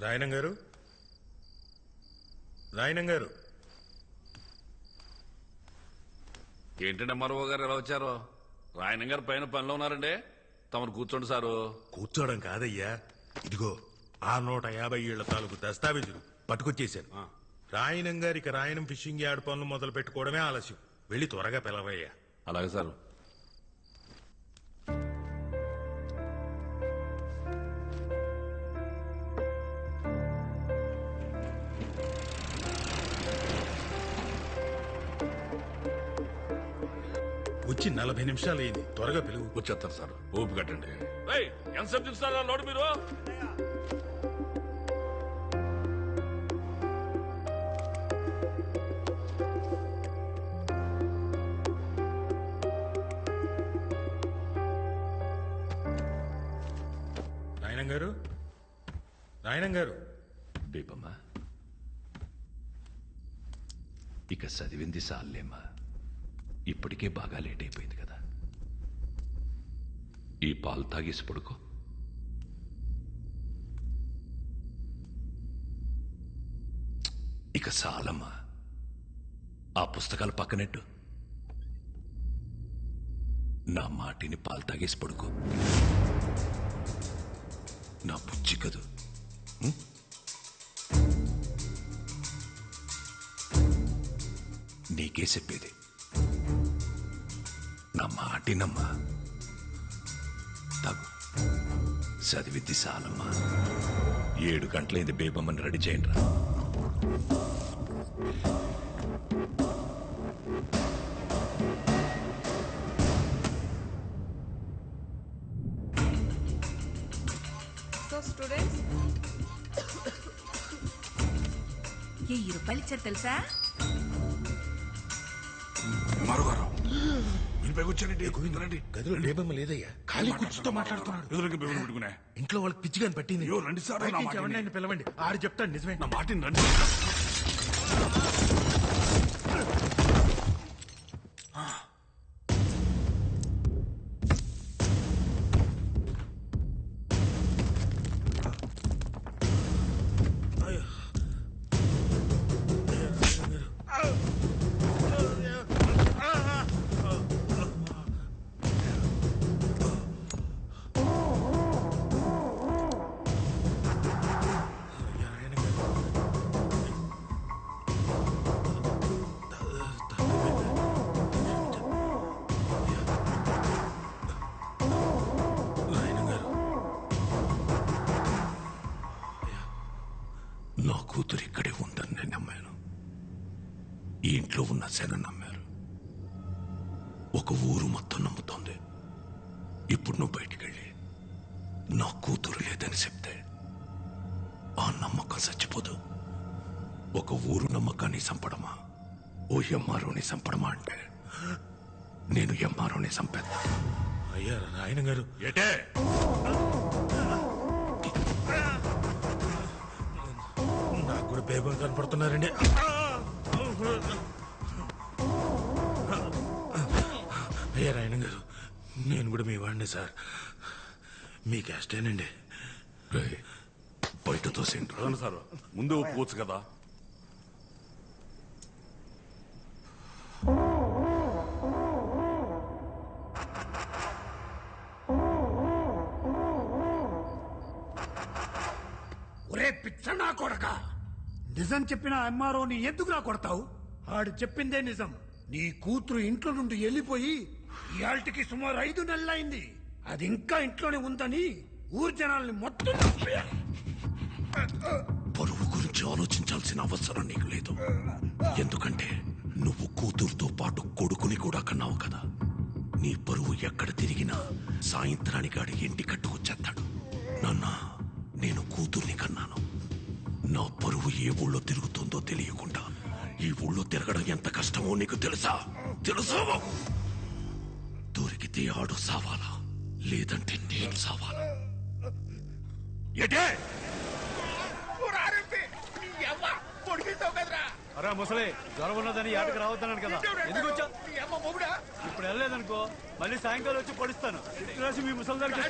రాయనం గారు, రాయనం గారు. ఏంటంటే మరో గారు ఎలా వచ్చారో? రాయనం గారు పైన పనిలో ఉన్నారండి. తమరు కూర్చోండి సారు. కూర్చోవడం కాదయ్యా, ఇదిగో ఆ 150 ఏళ్ల తాలూకు దస్తావేజులు పట్టుకొచ్చేశాను. రాయనం గారికి రాయనం ఫిషింగ్ యార్డ్ పనులు మొదలు పెట్టుకోవడమే ఆలస్యం. వెళ్ళి త్వరగా పిలవయ్యా. అలాగే సార్. వచ్చి 40 నిమిషాలు అయింది, త్వరగా పిలువు. వచ్చేస్తారు సార్, ఓపి కట్టండి. ఎంతసేపు చూస్తారా లోడు మీరు? రాయనం గారు, రాయనం గారు. బేబమ్మా, ఇక చదివింది సాలేమ్మా. ఇప్పటికే బాగా లేట్ అయిపోయింది కదా. ఈ పాలు తాగేసి పడుకో. ఇక చాలమ్మా, ఆ పుస్తకాలు పక్కనెట్టు. నా మాటిని పాలు తాగేసి పడుకో. నా బుజ్జి కదూ. నీకే చెప్పేది, నా మాటినమ్మా. తాగు, చదివిద్ది చాలమ్మా. 7 గంటలైంది. బేబమ్మని రెడీ చేయండి రా. స్టూడెంట్స్, 1000 రూపాయలు ఇచ్చారు తెలుసా? మరోగారు కూర్చోండి. గదిలో బేబమ్మ లేదయ్యా, ఖాళీ కూర్చుతో మాట్లాడుతున్నాడు. పెట్టుకునే ఇంట్లో వాళ్ళకి పిచ్చిగాని పట్టింది. రండి సార్, ఎవరినైనా పిలవండి. ఆడు చెప్తాడు నిజమే. నా మాటిని రండి. నా కూతురు ఇక్కడే ఉందని నేను నమ్మాను. ఈ ఇంట్లో ఉన్న శన నమ్మారు. ఒక ఊరు మొత్తం నమ్ముతోంది. ఇప్పుడు నువ్వు బయటికెళ్ళి నా కూతురు లేదని చెప్తే ఆ నమ్మకం చచ్చిపోదు. ఒక ఊరు నమ్మకాన్ని చంపడమా, ఓ ఎంఆర్ఓని చంపడమా అంటే నేను ఎంఆర్ఓని చంపేద్దా. అయ్యా రాయనం గారు. ఏటే నాకు కూడా బేబం కనపడుతున్నారండి. అయ్యా రాయనం గారు, నేను కూడా మీ వాడిని సార్. మీ క్యాస్టేనండి. బయట తోసేంటి సార్, ముందు ఒప్పుకోవచ్చు కదా. ఒరే పిచ్చనా కొడక, నిజం చెప్పిన ఎంఆర్ఓని ఎందుకులా కొడతావు? ఆడు చెప్పిందే నిజం. నీ కూతురు ఇంట్లో నుండి వెళ్ళిపోయి ఇయాల్టికి సుమారు 5 నెలలైంది. అది ఇంకా ఇంట్లోనే ఉందని ఊరు జనాల్ని మొత్తం పరువు గురించి ఆలోచించాల్సిన అవసరం నీకు లేదు. ఎందుకంటే నువ్వు కూతురుతో పాటు కొడుకుని కూడా కన్నావు కదా. నీ పరువు ఎక్కడ తిరిగినా సాయంత్రానికి అడిగి ఇంటి కట్టుకొచ్చేస్తాడు. నాన్న, నేను కూతుర్ని కన్నాను. నా పరువు ఏ ఊళ్ళో తిరుగుతుందో తెలియకుండా ఈ ఊళ్ళో తిరగడం ఎంత కష్టమో నీకు తెలుసా? తెలుసా? దొరికితే ఆడు సావాలా, లేదంటే నేను సావాలా? ఎటే అరే ముసలి, జ్వరం ఉన్నదని యాటకు రావద్దన్నాను కదా, ఎందుకు వచ్చా? ఇప్పుడు వెళ్ళలేదనుకో మళ్ళీ సాయంకాలం వచ్చి పొడిస్తాను. రాసి మీ ముసలి దగ్గరికి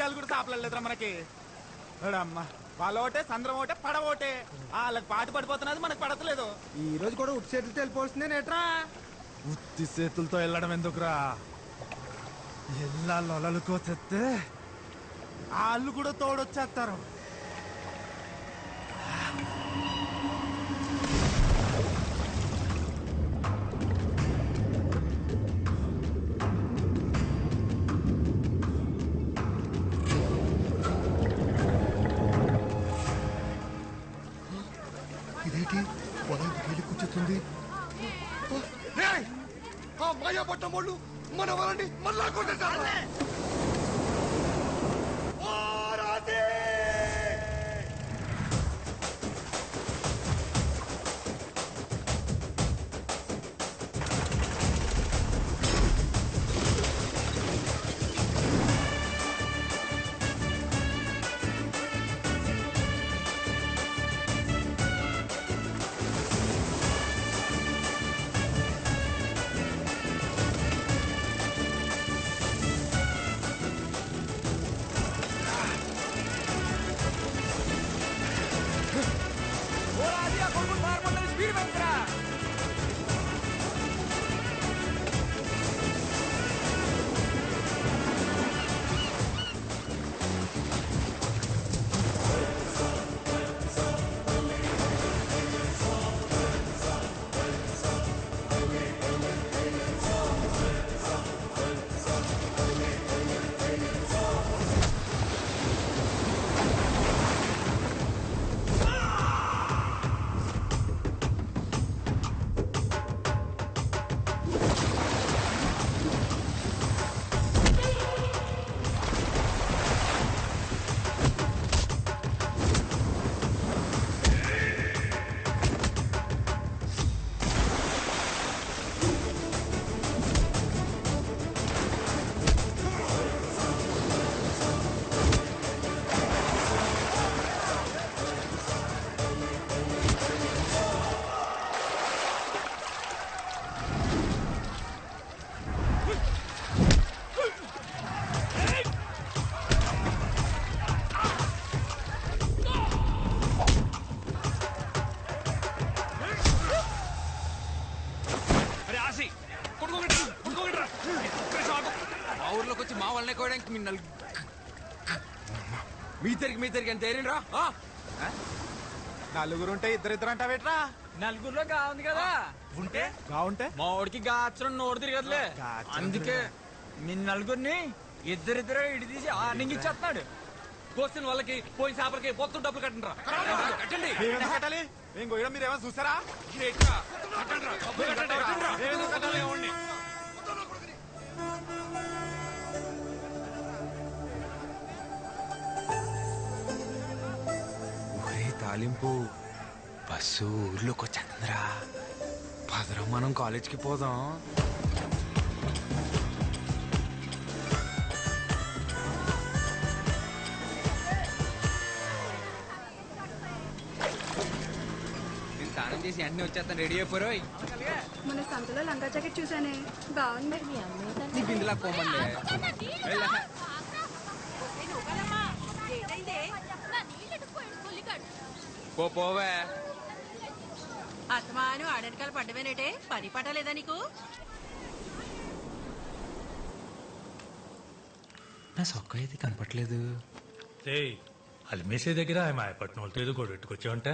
వాళ్ళు కూడా సాపలేదురా మనకి. అమ్మా వాళ్ళ ఒకటే సంద్రం ఒకటే పడవ ఒకటే, వాళ్ళకి పాటు పడిపోతున్నది మనకు పడతలేదు. ఈ రోజు కూడా ఉట్టి చేతులతో వెళ్ళిపోతుంది నేట్రా. ఉత్తి చేతులతో వెళ్ళడం ఎందుకురా, ఎల్లా లొలలుకో తెస్తే వాళ్ళు కూడా తోడొచ్చేస్తారు. ఇదేంటి పొలం వెళ్ళి కూర్చుంది? మాయా పట్టం వాళ్ళు మన వాళ్ళని మళ్ళా కొట్టేశారు. మీ తిరిగి ఎంత ఏరిరా? నలుగురు ఉంటే ఇద్దరిద్దరు అంటావేట్రా? నలుగురిలో కావుంది కదా. ఉంటే బాగుంటే మా వాడికి గాచరం నోడు తిరగదులే, అందుకే మీ నలుగురిని ఇద్దరిద్దరు ఇడి తీసి ఆనింగిచ్చేస్తున్నాడు. కోసిన వాళ్ళకి పోయి చేపలకి మొత్తం డబ్బులు కట్టండి. కట్టండి. కట్టాలి మేము పోయడం మీరు ఏమైనా చూసారా? తాలింపు బస్సు ఊర్లోకి వచ్చేంద్రా. పదరం మనం కాలేజ్కి పోదాం. నేను స్నానం చేసి వెంటనే వచ్చేస్తాను. రెడీ అయిపోరు. మన సంతలో లంగా జాకెట్ చూసానే, బాగుంది. నీ బిందులా పోమంది. పోవే. అత్తమాను ఆడనకాలు పడ్డమేనేటే, పని పట్టలేదా నీకు? నా సొక్క అయితే కనపట్లేదు. అల్మేసే దగ్గర మాయపట్నం వాళ్ళతో ఏదో గొడవెట్టుకొచ్చావంట.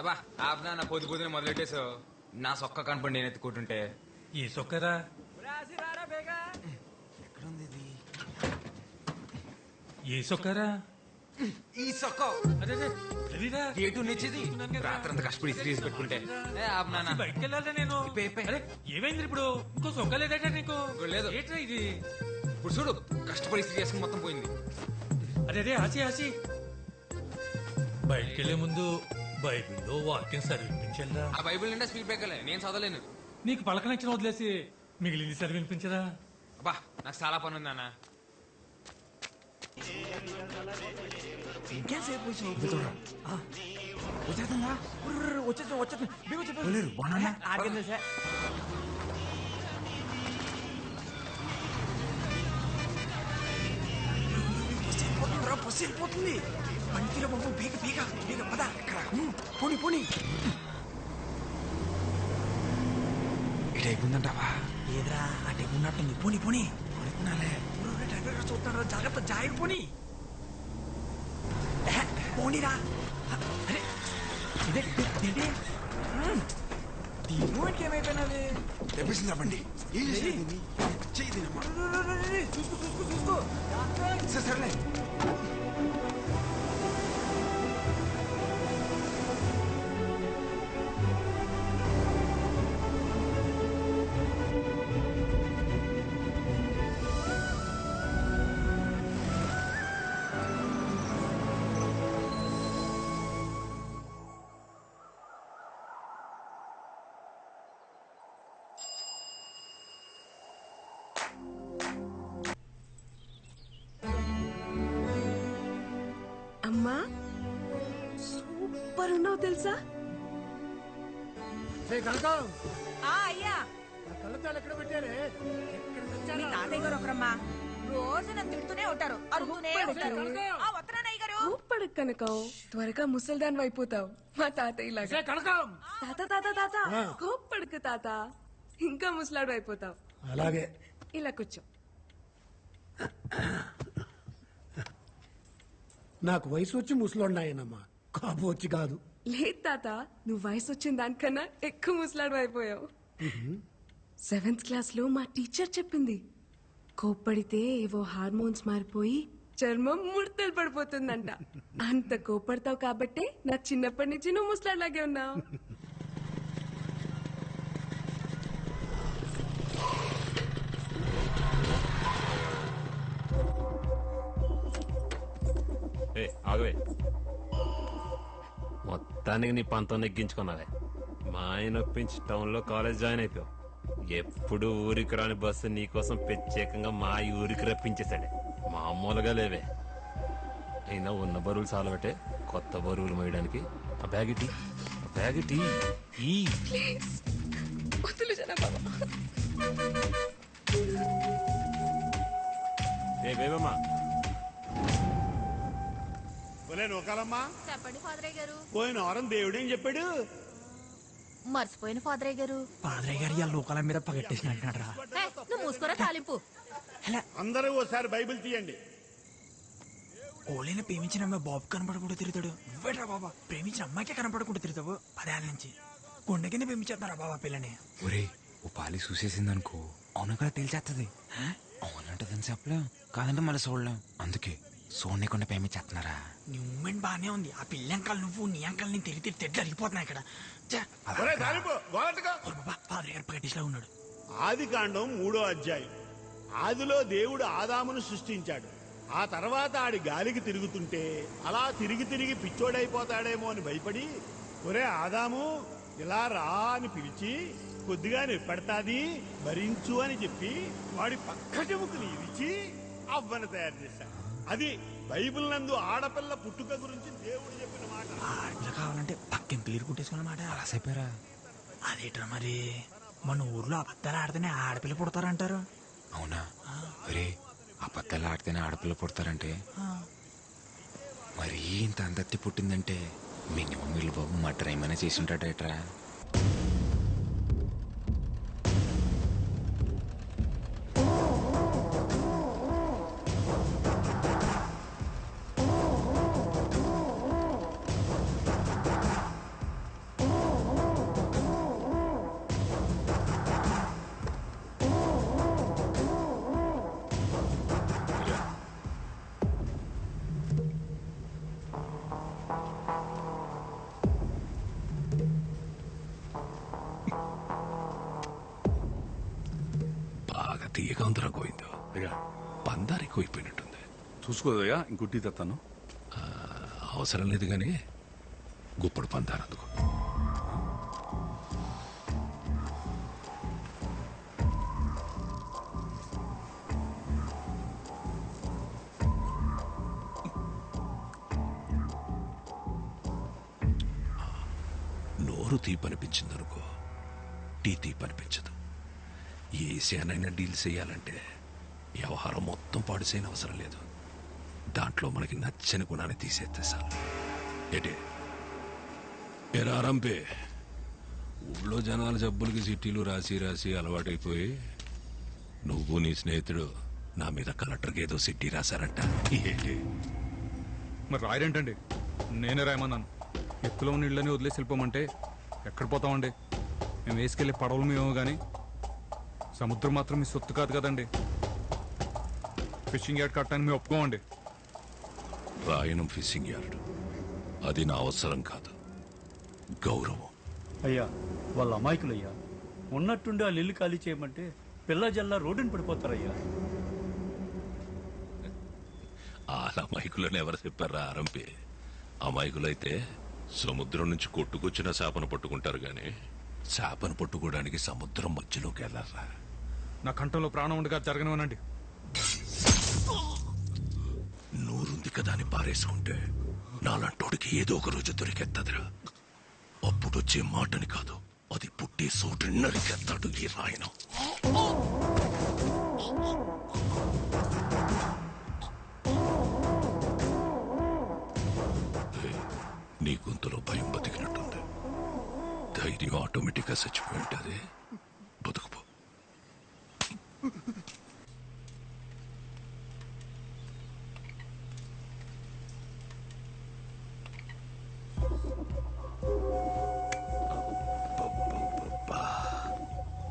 అబ్బా ఆపనా, నా పొద్దు పొద్దున మొదలెట్టేసావు. నా సొక్క కనపడి నేను ఎత్తుకుంటుంటే. ఈ సొక్కరా ఎక్కడుంది ఇది? ఈ సొక్కరా ఈ సొక్క గేటు నిచ్చేది. రాత్రంతా కష్టపడి తీసి పెట్టుకుంటే ఆపనా. బయటకు వెళ్ళాలా నేను? ఏమైంది ఇప్పుడు? ఇంకో సొక్క లేదట నీకు? లేదు. ఏంట్రా ఇది? ఇప్పుడు చూడు, కష్టపడి ఇస్త్రీ చేసుకుని మొత్తం పోయింది. అరే ఆసి బయటకెళ్లే ముందు బైబిల్లో వాక్యం చదివించల్లా. ఆ బైబిల్ నిండా స్పీడ్ బ్రేకర్లే, నేను చదవలేను. నీకు పలకనచ్చిన వదిలేసి మిగిలింది చదివినిపించరా? అబ్బా నాకు చాలా పని ఉంది అన్న. ఇంకేసేపు వచ్చేస్తుందా? వచ్చేస్తుంది. బస్సు వెళ్ళిపోతుంది. బండిలో బాబు బీగ బీగ బీగ పద. పోనీ పోనీ. ఇటు అయిపోయిందంటావా? ఏదిరా అటు అయిపోయినట్టుంది. పోనీ పోనీ అనుకున్నాలే. డ్రైవర్ గారు చూస్తాడు, జాగ్రత్త జాయిడ్ పోనీ. పోనీరా. అరే ఇదే ఏంటి దీనికి ఏమైపోయినది? తెప్పిసిందా బండి? చూసుకో సరేలే. అమ్మా సూపర్ ఉన్నావు తెలుసా? కనకం అయ్యా కళ్ళద్దాలు ఎక్కడ పెట్టారే? మీ తాతయ్య గారు ఒకరమ్మా రోజు నన్ను తిడుతూనే ఉంటారు, అరుగుతూనే ఉంటారు. వస్తున్నాను అయ్య గారు. ఊపడకు కనకం, త్వరగా ముసల్దాన్ అయిపోతావు మా తాతయ్యలాగా. కనకం తాత తాత తాత కోప్పడకు తాత, ఇంకా ముసలాడు అయిపోతావు. అలాగే ఇలా కూర్చో. నాకు వయసు వచ్చి ముసలోన్నాయనమ్మా, కాపు వచ్చి కాదు. లేదు తాత, నువ్వు వయసు వచ్చిన దానికన్నా ఎక్కువ ముసలాడు అయిపోయావు. 7th క్లాస్ లో మా టీచర్ చెప్పింది, కోప్పడితే ఏవో హార్మోన్స్ మారిపోయి చర్మం ముడతలు పడిపోతుందంట. అంత కోప్పడతావు కాబట్టే నాకు చిన్నప్పటి నుంచి నువ్వు ముసలాడ్లాగే ఉన్నావు. ఆగవే, మొత్తానికి నీ పంతం నెగ్గించుకున్నావే. మా ఆయన ఒప్పించి టౌన్ లో కాలేజ్ జాయిన్ అయిపోయావు. ఎప్పుడు ఊరికి రాని బస్సు నీకోసం ప్రత్యేకంగా మా ఊరికి రప్పించేశాడే. మామూలుగా లేవే. అయినా ఉన్న బరువులు చాలబట్టే కొత్త బరువులు మోయడానికి. ఆ బ్యాగిటీ ఈ వద్దులు జనాబాబా. ఏ బేబమ్మా, నూకాలమ్మా, చెప్పండి ఫాదరయ్య గారు. పోయిన వారం దేవుడేం చెప్పాడు? మర్చిపోయిన ఫాదరయ్య గారు. పాదరయ్య గారు ఇవాళ లోకాల మీద పగట్టేసిన అంటున్నాడు రా. నువ్వు మూసుకోరా తాలింపు. అందరూ ఓసారి బైబిల్ తీయండి. ఓలైనా ప్రేమించిన అమ్మాయి బాబు కనపడకుండా తిరుగుతాడు. నువ్వేట్రా బాబా, ప్రేమించిన అమ్మాయికే కనపడకుండా తిరుగుతావు 10 ఏళ్ళ నుంచి. కొండ కింద ప్రేమించేస్తున్నారా బాబా పిల్లని? ఒరే ఓ పాలి చూసేసిందనుకో, అవును కదా తెలిసేస్తుంది. అవునంటదని చెప్పలేం, కాదంటే మళ్ళీ చూడలేం. అందుకే చూడకుండా ప్రేమించేస్తున్నారా? నీ మూమెంట్ బానే ఉంది. ఆ పిల్ల అంకాలు నువ్వు, నీ అంకాలు నేను తిరిగి తెడ్లు అరిగిపోతున్నాయి ఇక్కడ. ఫాదర్ గారు పగటిలా ఉన్నాడు. ఆది కాండం 3వ అధ్యాయం. ఆదిలో దేవుడు ఆదామును సృష్టించాడు. ఆ తర్వాత ఆడి గాలికి తిరుగుతుంటే అలా తిరిగి తిరిగి పిచ్చోడైపోతాడేమో అని భయపడి, ఒరే ఆదాము ఇలా రా అని పిలిచి కొద్దిగా నిప్పడతాది భరించు అని చెప్పి వాడి పక్క చెముకుని ఇరిచి అవ్వను తయారు చేశాడు. అది బైబిల్ నందు ఆడపిల్ల పుట్టుక గురించి దేవుడు చెప్పిన మాట. ఆడపిల్ల కావాలంటే పక్కన క్లియర్ కుట్టేసుకున్నమాట. అలా చెప్పారా? అదేట్రా మరి, మన ఊర్లో అబద్ధాలు ఆడితేనే ఆడపిల్ల పుడతారంటారు. అవునా? ఒరే అబద్ధాలు ఆడితేనే ఆడపిల్ల పుడతారంటే మరీ ఇంత అందత్తి పుట్టిందంటే మినిమం వీళ్ళు బాబు మటర్ ఏమైనా చేసి ఉంటాడేట్రా? బాగా తీయగా ఉందిరా గోవిందో. పందారు ఎక్కువైపోయినట్టుంది. చూసుకోదయ్యా, ఇంకొట్టి తెస్తాను. అవసరం లేదు కానీ గుప్పుడు పందారు అందుకు. నోరు తీపనిపించిందనుకో, టీ తీపనిపించదు. ఏ సేనైనా డీల్ చేయాలంటే వ్యవహారం మొత్తం పాడు చేయని అవసరం లేదు. దాంట్లో మనకి నచ్చని గుణాన్ని తీసేస్తే చాలు. ఏటే ఏరా రంపే, ఊళ్ళో జనాల జబ్బులకి చిట్టీలు రాసి రాసి అలవాటైపోయి నువ్వు నీ స్నేహితుడు నా మీద కలెక్టర్కి ఏదో చిట్టి రాశారంట. ఏంటి మరి రాయరేంటండి? నేనే రాయమన్నాను. ఎత్తులో ఉన్న ఇళ్ళని వదిలేసి వెళ్ళిపోమంటే ఎక్కడ పోతామండి? మేము వేసుకెళ్ళి పడవలు మేము కానీ సముద్రం మాత్రం మీ సొత్తు కాదు కదండి. ఫిషింగ్ యార్డ్ కట్టడానికి మేము ఒప్పుకోమండి. రాయనం ఫిషింగ్ యార్డ్ అది నా అవసరం కాదు, గౌరవం. అయ్యా వాళ్ళ అమాయకులయ్యా. ఉన్నట్టుండి వాళ్ళు ఇల్లు ఖాళీ చేయమంటే పిల్ల జల్లా రోడ్డుని పడిపోతారయ్యా. వాళ్ళ అమాయకులని ఎవరు చెప్పారా ఆరంపే? అమాయకులైతే సముద్రం నుంచి కొట్టుకొచ్చిన చేపను పట్టుకుంటారు గాని చేపను పట్టుకోవడానికి సముద్రం మధ్యలోకి వెళ్ళారా? నా కంఠంలో ప్రాణం ఉండగా జరగనివ్వనండి. నూరుంది కదా అని పారేసుకుంటే నాలంటోడికి ఏదో ఒక రోజు దొరికెత్తదిరా. అప్పుడొచ్చే మాటని కాదు, అది పుట్టే చోటు నరికెత్తాడు ఈ రాయనం. నీ గొంతులో భయం బతికినట్టుంది. ధైర్యం ఆటోమేటిక్ గా చచ్చిపోయి ఉంటుంది. బతుకుపో.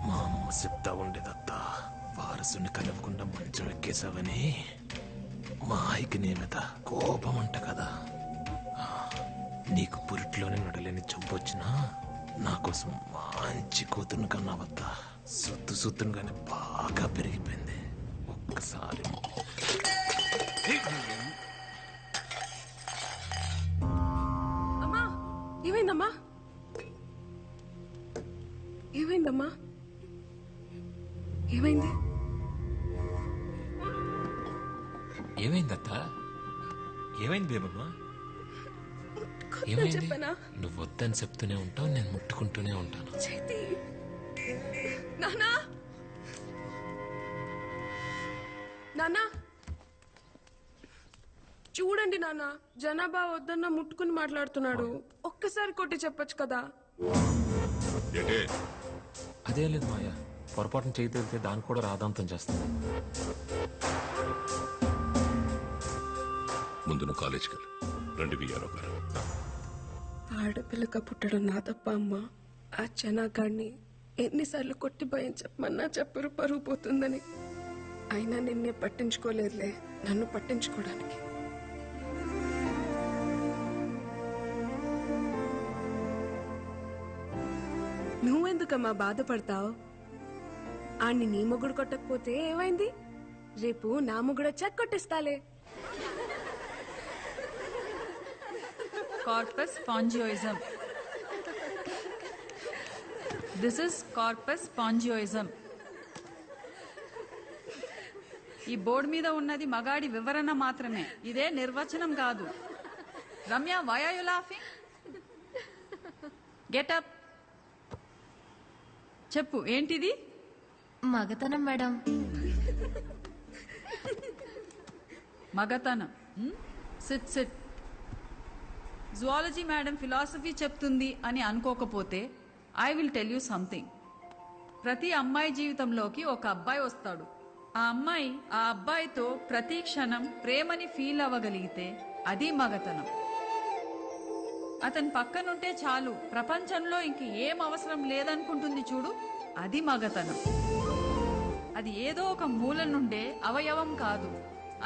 మా అమ్మ చెప్తా ఉండేదత్తా, వారసుని కలవకుండా మంచం ఎక్కేసావని. మా ఆయికి నీ మీద కోపం అంట కదా. నీకు పురిట్లోనే నడలేని చంపొచ్చినా నా కోసం మంచి కూతురుని కన్నావత్తా. సొత్తును కానీ బాగా పెరిగిపోయింది. ఒక్కసారి అమ్మా, ఏమైందమ్మా? ఏమైందమ్మా? ఏమైంది? ఏమైందత్తా? ఏమైంది బేబమ్మా? చెప్పనా? నువ్వు వద్దని చెప్తూనే ఉంటావు, నేను ముట్టుకుంటూనే ఉంటాను. చేతి నానా, నానా చూడండి నాన్న, జనాభా వద్దన్న ముట్టుకుని మాట్లాడుతున్నాడు. ఒక్కసారి కొట్టి చెప్పొచ్చు కదా. అదే లేదు మాయా, పొరపాటున చేయి తగిలితే దాన్ని కూడా రాదాంతం చేస్తుంది. ముందు నువ్వు కాలేజ్కి వెళ్ళు. రండి విఆర్ఓ గారు. ఆడపిల్లక పుట్టడం నా తప్ప అమ్మా. ఆ జనాగాడిని ఎన్నిసార్లు కొట్టి భయం చెప్పమన్నా చెప్పరు, పరుగు పోతుందని. అయినా నిన్నే పట్టించుకోలేదులే, నన్ను పట్టించుకోవడానికి. నువ్వెందుకమ్మా బాధపడతావు? ఆణ్ణి నీ మొగుడు కొట్టకపోతే ఏమైంది? రేపు నా మొగుడు వచ్చాక కొట్టిస్తాలే. Corpus spongiosum. This is corpus spongiosum. ఈ బోర్డు మీద ఉన్నది మగాడి వివరణ మాత్రమే, ఇదే నిర్వచనం కాదు. Ramya, why are you laughing? Get up. చెప్పు, ఏంటిది? మగతనం మేడం. మగతనం. SIT SIT. Zoology madam philosophy చెప్తుంది అని అనుకోకపోతే I will tell you something. ప్రతి అమ్మాయి జీవితంలోకి ఒక అబ్బాయి వస్తాడు. ఆ అమ్మాయి ఆ అబ్బాయితో ప్రతి క్షణం ప్రేమని ఫీల్ అవ్వగలిగితే అది మగతనం. అతని పక్కనుంటే చాలు, ప్రపంచంలో ఇంక ఏం అవసరం లేదనుకుంటుంది చూడు, అది మగతనం. అది ఏదో ఒక మూల నుండే అవయవం కాదు,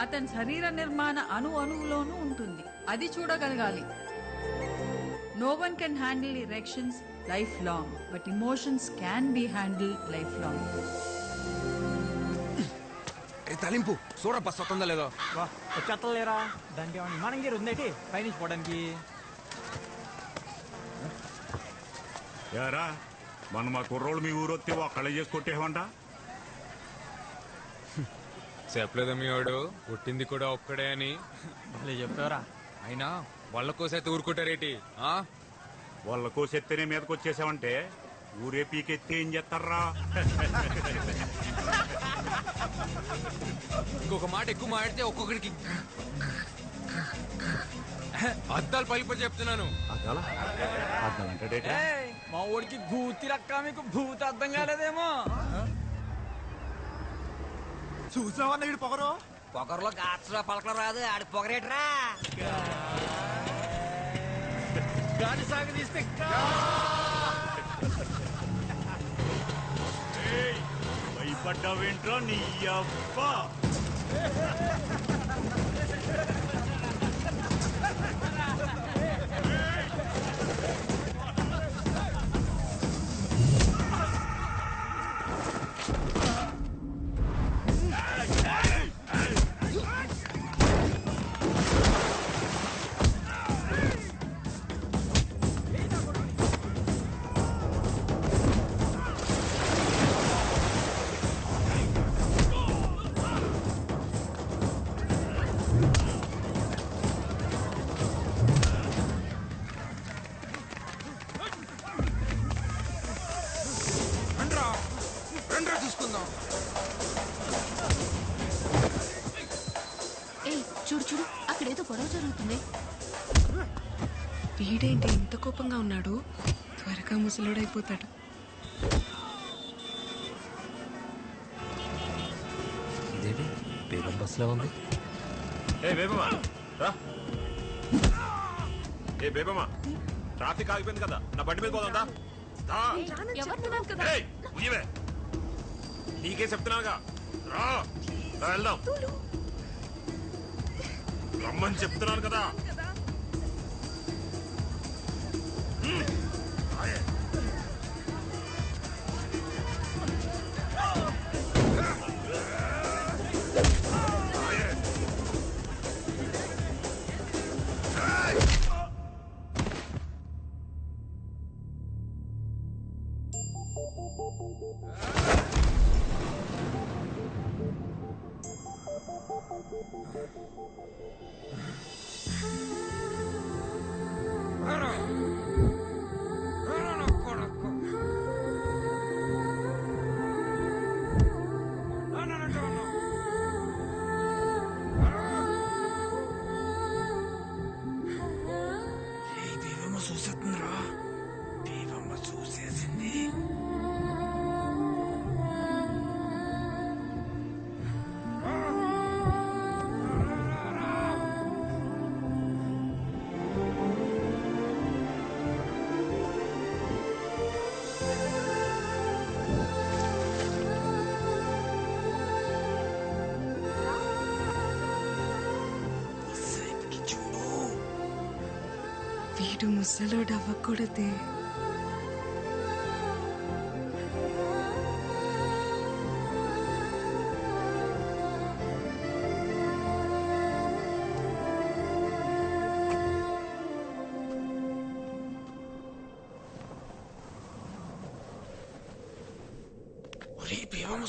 అతని శరీర నిర్మాణ అణువులోనూ ఉంటుంది. అది చూడగలగాలి. No one can handle erections lifelong, but emotions can be handled lifelong. తలింపు Sura bus వస్తుందా లేదో? వచ్చేస్తలేరా? దానికి ఏమన్నా విమానం గేరు ఉందేటి పైనుంచి పోవడానికి? యారా మన మా కుర్రోళ్ళు మీ ఊరు వస్తే ఒక్కళ్ళే చేసి కొట్టేవంట. చెప్పలేదా మీ వాడు పుట్టింది కూడా ఒక్కడే అని? భలే చెప్పారా? అయినా వాళ్ళ కోసైతే ఊరుకుంటారేటి? వాళ్ళ కోసెత్తేనే మీదకి వచ్చేసావంటే ఊరే పీకెత్తే ఏం చేస్తారా? ఇంకొక మాట ఎక్కువ మాడితే ఒక్కొక్కడికి అద్దాలు పలిప చెప్తున్నాను. ఏయ్, మా ఊడికి భూతి రక్క మీకు భూతి అర్థం కాలేదేమో. చూసావా వీడు పొగరు? పొగరులో గాత్ర పలకలు రాదు, ఆడి పొగరేట్రా. గాలి సాగదీస్తే భయపడ్డావేంట్రా నీ అబ్బ? చూసుకుందాం. ఏయ్ చూడు చూడు, అక్కడేదో గొడవ జరుగుతుంది. వీడేంటి ఇంత కోపంగా ఉన్నాడు? త్వరగా ముసలోడైపోతాడు. ఇదేంటి బేగం బస్సులో ఉంది? ఏ బేబమ్మా రా. ఏ బేబమ్మా, ట్రాఫిక్ ఆగిపోయింది కదా, నా బండి మీద పోదా? నీకే చెప్తున్నాగా, రా వెళ్దాం. రమ్మని చెప్తున్నాను కదా. చూసేస్తుందిరా, దీపమ్మ చూసేసింది. వీడు ముసలోడు అవ్వకూడదే.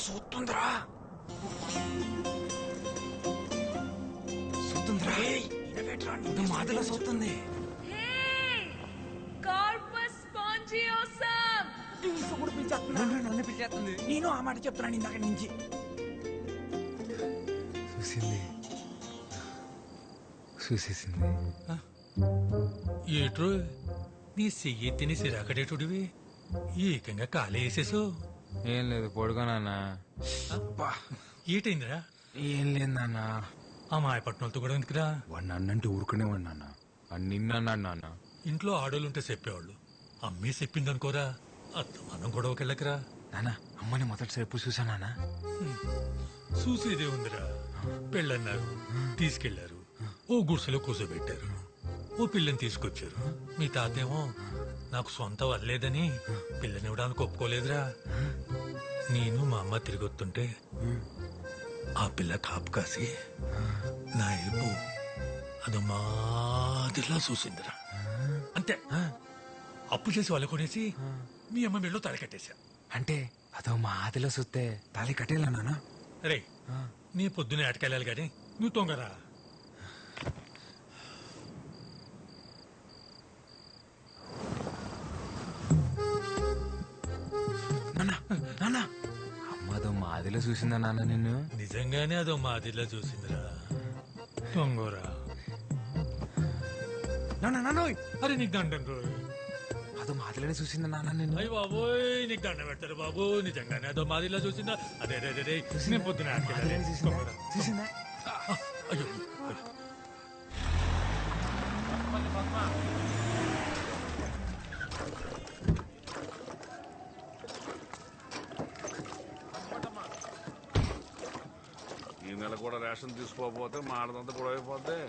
చూస్తుందిరా, చూస్తుందిరా, మాదిలో చూస్తుంది. నన్ను పిలిచేస్తుంది. నేను ఆ మాట చెప్తున్నాను ఇందాక నుంచి. చూసేసింది. ఏట్రో నీ చెయ్యి తిని సిరాకడేటుడివి ఏకంగా కాలే వేసేసు. ఏం లేదు, పొడుగా నాన్న. ఏటైందిరా? ఏం లేదు నాన్న. ఆ మాయపట్నంతో కూడా ఎందుకురా? వాడు నన్నంటే ఊరుకునేవాడు నాన్న. నిన్నన్నాడు నాన్న. ఇంట్లో ఆడోళ్ళుంటే చెప్పేవాళ్ళు. అమ్మే చెప్పిందనుకోరా, మనం గొడవకెళ్ళకరా. నాన్న, అమ్మని మొదటిసారి ఎప్పుడు చూసా నాన్న? చూసేదే ఉందిరా. పెళ్ళన్నారు, తీసుకెళ్లారు, ఓ గుడిసెలో కూర్చోబెట్టారు, ఓ పిల్లని తీసుకొచ్చారు. మీ తాతేమో నాకు సొంత వల్లేదని పిల్లనివ్వడానికి ఒప్పుకోలేదురా. నేను మా అమ్మ తిరిగొస్తుంటే ఆ పిల్ల కాపు కాసి నా ఏపు అది మాదిరిలా చూసిందిరా. అంతే, అప్పు చేసి వాళ్ళు కొనేసి మీ అమ్మ మెళ్ళో తాళి కట్టేశా. అంటే అదో మా ఆదిలో చూస్తే తాళి కట్టేలా నాన్న? రే, నీ పొద్దునే అటకెళ్ళాలి గాని నువ్వు తొంగరా. అమ్మదో మా ఆదిలో చూసిందా నాన్న నిన్ను? నిజంగానే అదో మాదిరిలా చూసిందిరా దొంగోరా. అరే నీకు దండం రోయ్. అదో మాదిరినే చూసిందా నాన్న నిన్ను? అయ్యి బాబోయ్ నీకు దండం పెడతారు బాబు. నిజంగానే అదో మాదిరిలా చూసిందా? అదే అదే అదే నేను పొద్దున చూసిందా? అయ్యో ఈ నెల కూడా రేషన్ తీసుకోకపోతే మాడదంతా కూడా అయిపోద్ది.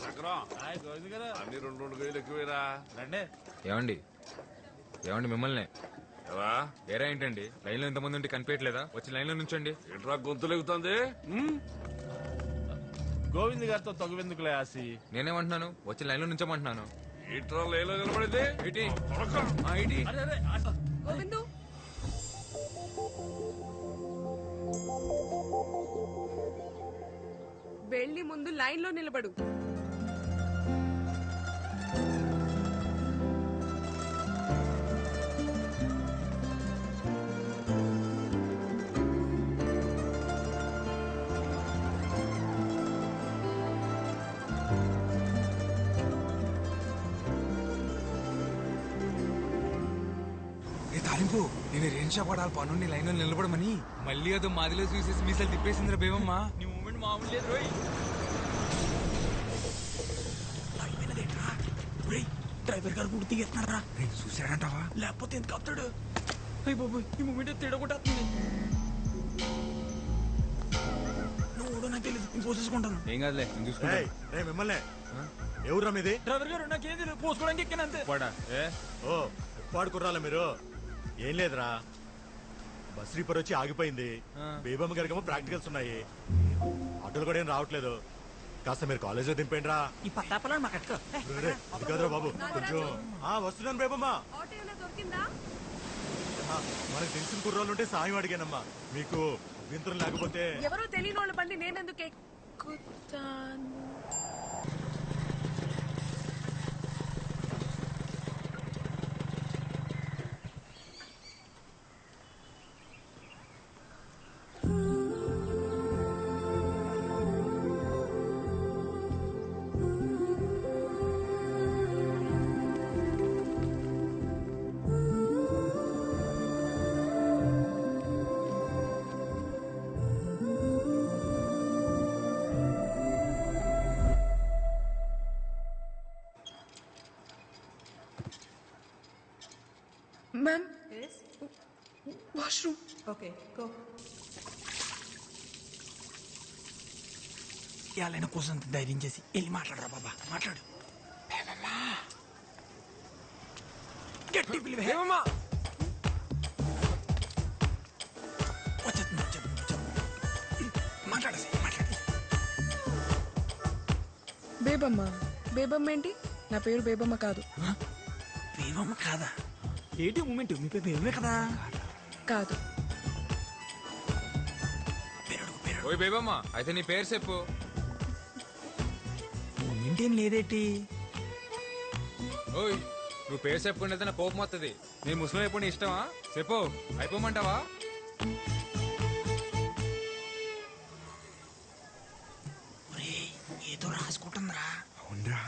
చక్రం అన్ని 2 కేజీలు ఎక్కువేరా. ఏమండి ఏమండి మిమ్మల్ని ఏరా ఏంటండి లైన్ లో ఇంతమంది ఉంటే కనిపించట్లేదా? వచ్చి లైన్ లో నుంచండి. ఎట్రా గొంతులు ఎగుతుంది? గోవింద్ గారితో తగువెందుకులే ఆసి. నేనేమంటున్నాను? వచ్చి లైన్ లో నుంచోమంటున్నాను. ఇట్రా లైన్లో నిలబడింది. గోవిందు వెళ్ళి ముందు లైన్ లో నిలబడు. తాలింపు నేను రేణుషా పడాలి పనుని లైన్ లో నిలబడమని మళ్ళీ అదో మాదిలో చూసేసి మీసాలు తిప్పేసిందిరా బేవమ్మా. నీ మూమెంట్ మామూలు లేదు రోయ్. డ్రైవర్ గారు కూడా దిగేస్తున్నారా? చూసాడంటావా? లేకపోతే ఎందుకు ఆపుతాడు? అయ్యి బాబు ఈ మూమెంట్ తిడగొట్టేస్తుంది. నువ్వు నాకు తెలియదు, నేను పోసేసుకుంటాను. ఏం కాదులే నేను చూసుకుంటా. మిమ్మల్ని ఎవరా మీది? డ్రైవర్ గారు నాకేం తెలియదు, పోసుకోవడానికి ఎక్కాను అంతే. ఓ ఉప్పాడు కుర్రాల మీరు? ఏం లేదురా, బస్ రీపర్ వచ్చి ఆగిపోయింది. బేబమ్మ గారికేమో ప్రాక్టికల్స్ ఉన్నాయి. ఆటోలు కూడా ఏం రావట్లేదు. కాస్త మీరు కాలేజ్ లో దింపేండి రా. ఈ పత్తాపలను మాకు అది కాదురా బాబు, కొంచెం వస్తున్నాను బేబమ్మ. మనకు తెలిసిన కుర్రాళ్ళు ఉంటే సాయం అడిగానమ్మా. మీకు వింతరం లేకపోతే ఎవరో తెలియని వాళ్ళ బండి నేనెందుకు ఎక్కుతాను? Ma'am? Yes? Washroom. Okay, go. ఇవాళ కోసం ధైర్యం చేసి వెళ్ళి మాట్లాడరా బాబా, మాట్లాడు. గట్టి పిలివా మాట్లాడేసి మాట్లాడి. బేబమ్మ. బేబమ్మ ఏంటి? నా పేరు బేబమ్మ కాదు. బేబమ్మ కాదా? ఏంటి మూమెంట్? మీ పేరు బేబమే కదా? కాదు. ఓయ్ బేబమ్మ, అయితే నీ పేరు చెప్పు. మూమెంట్ ఏం లేదేటి? ఓయ్ నువ్వు పేరు చెప్పుకుంటే నా కోపం వస్తుంది. నేను ముస్లిం అయిపోయి నీ ఇష్టమా? చెప్పు, అయిపోమంటావా? ఏదో రాసుకుంటుందిరా. అవునరా.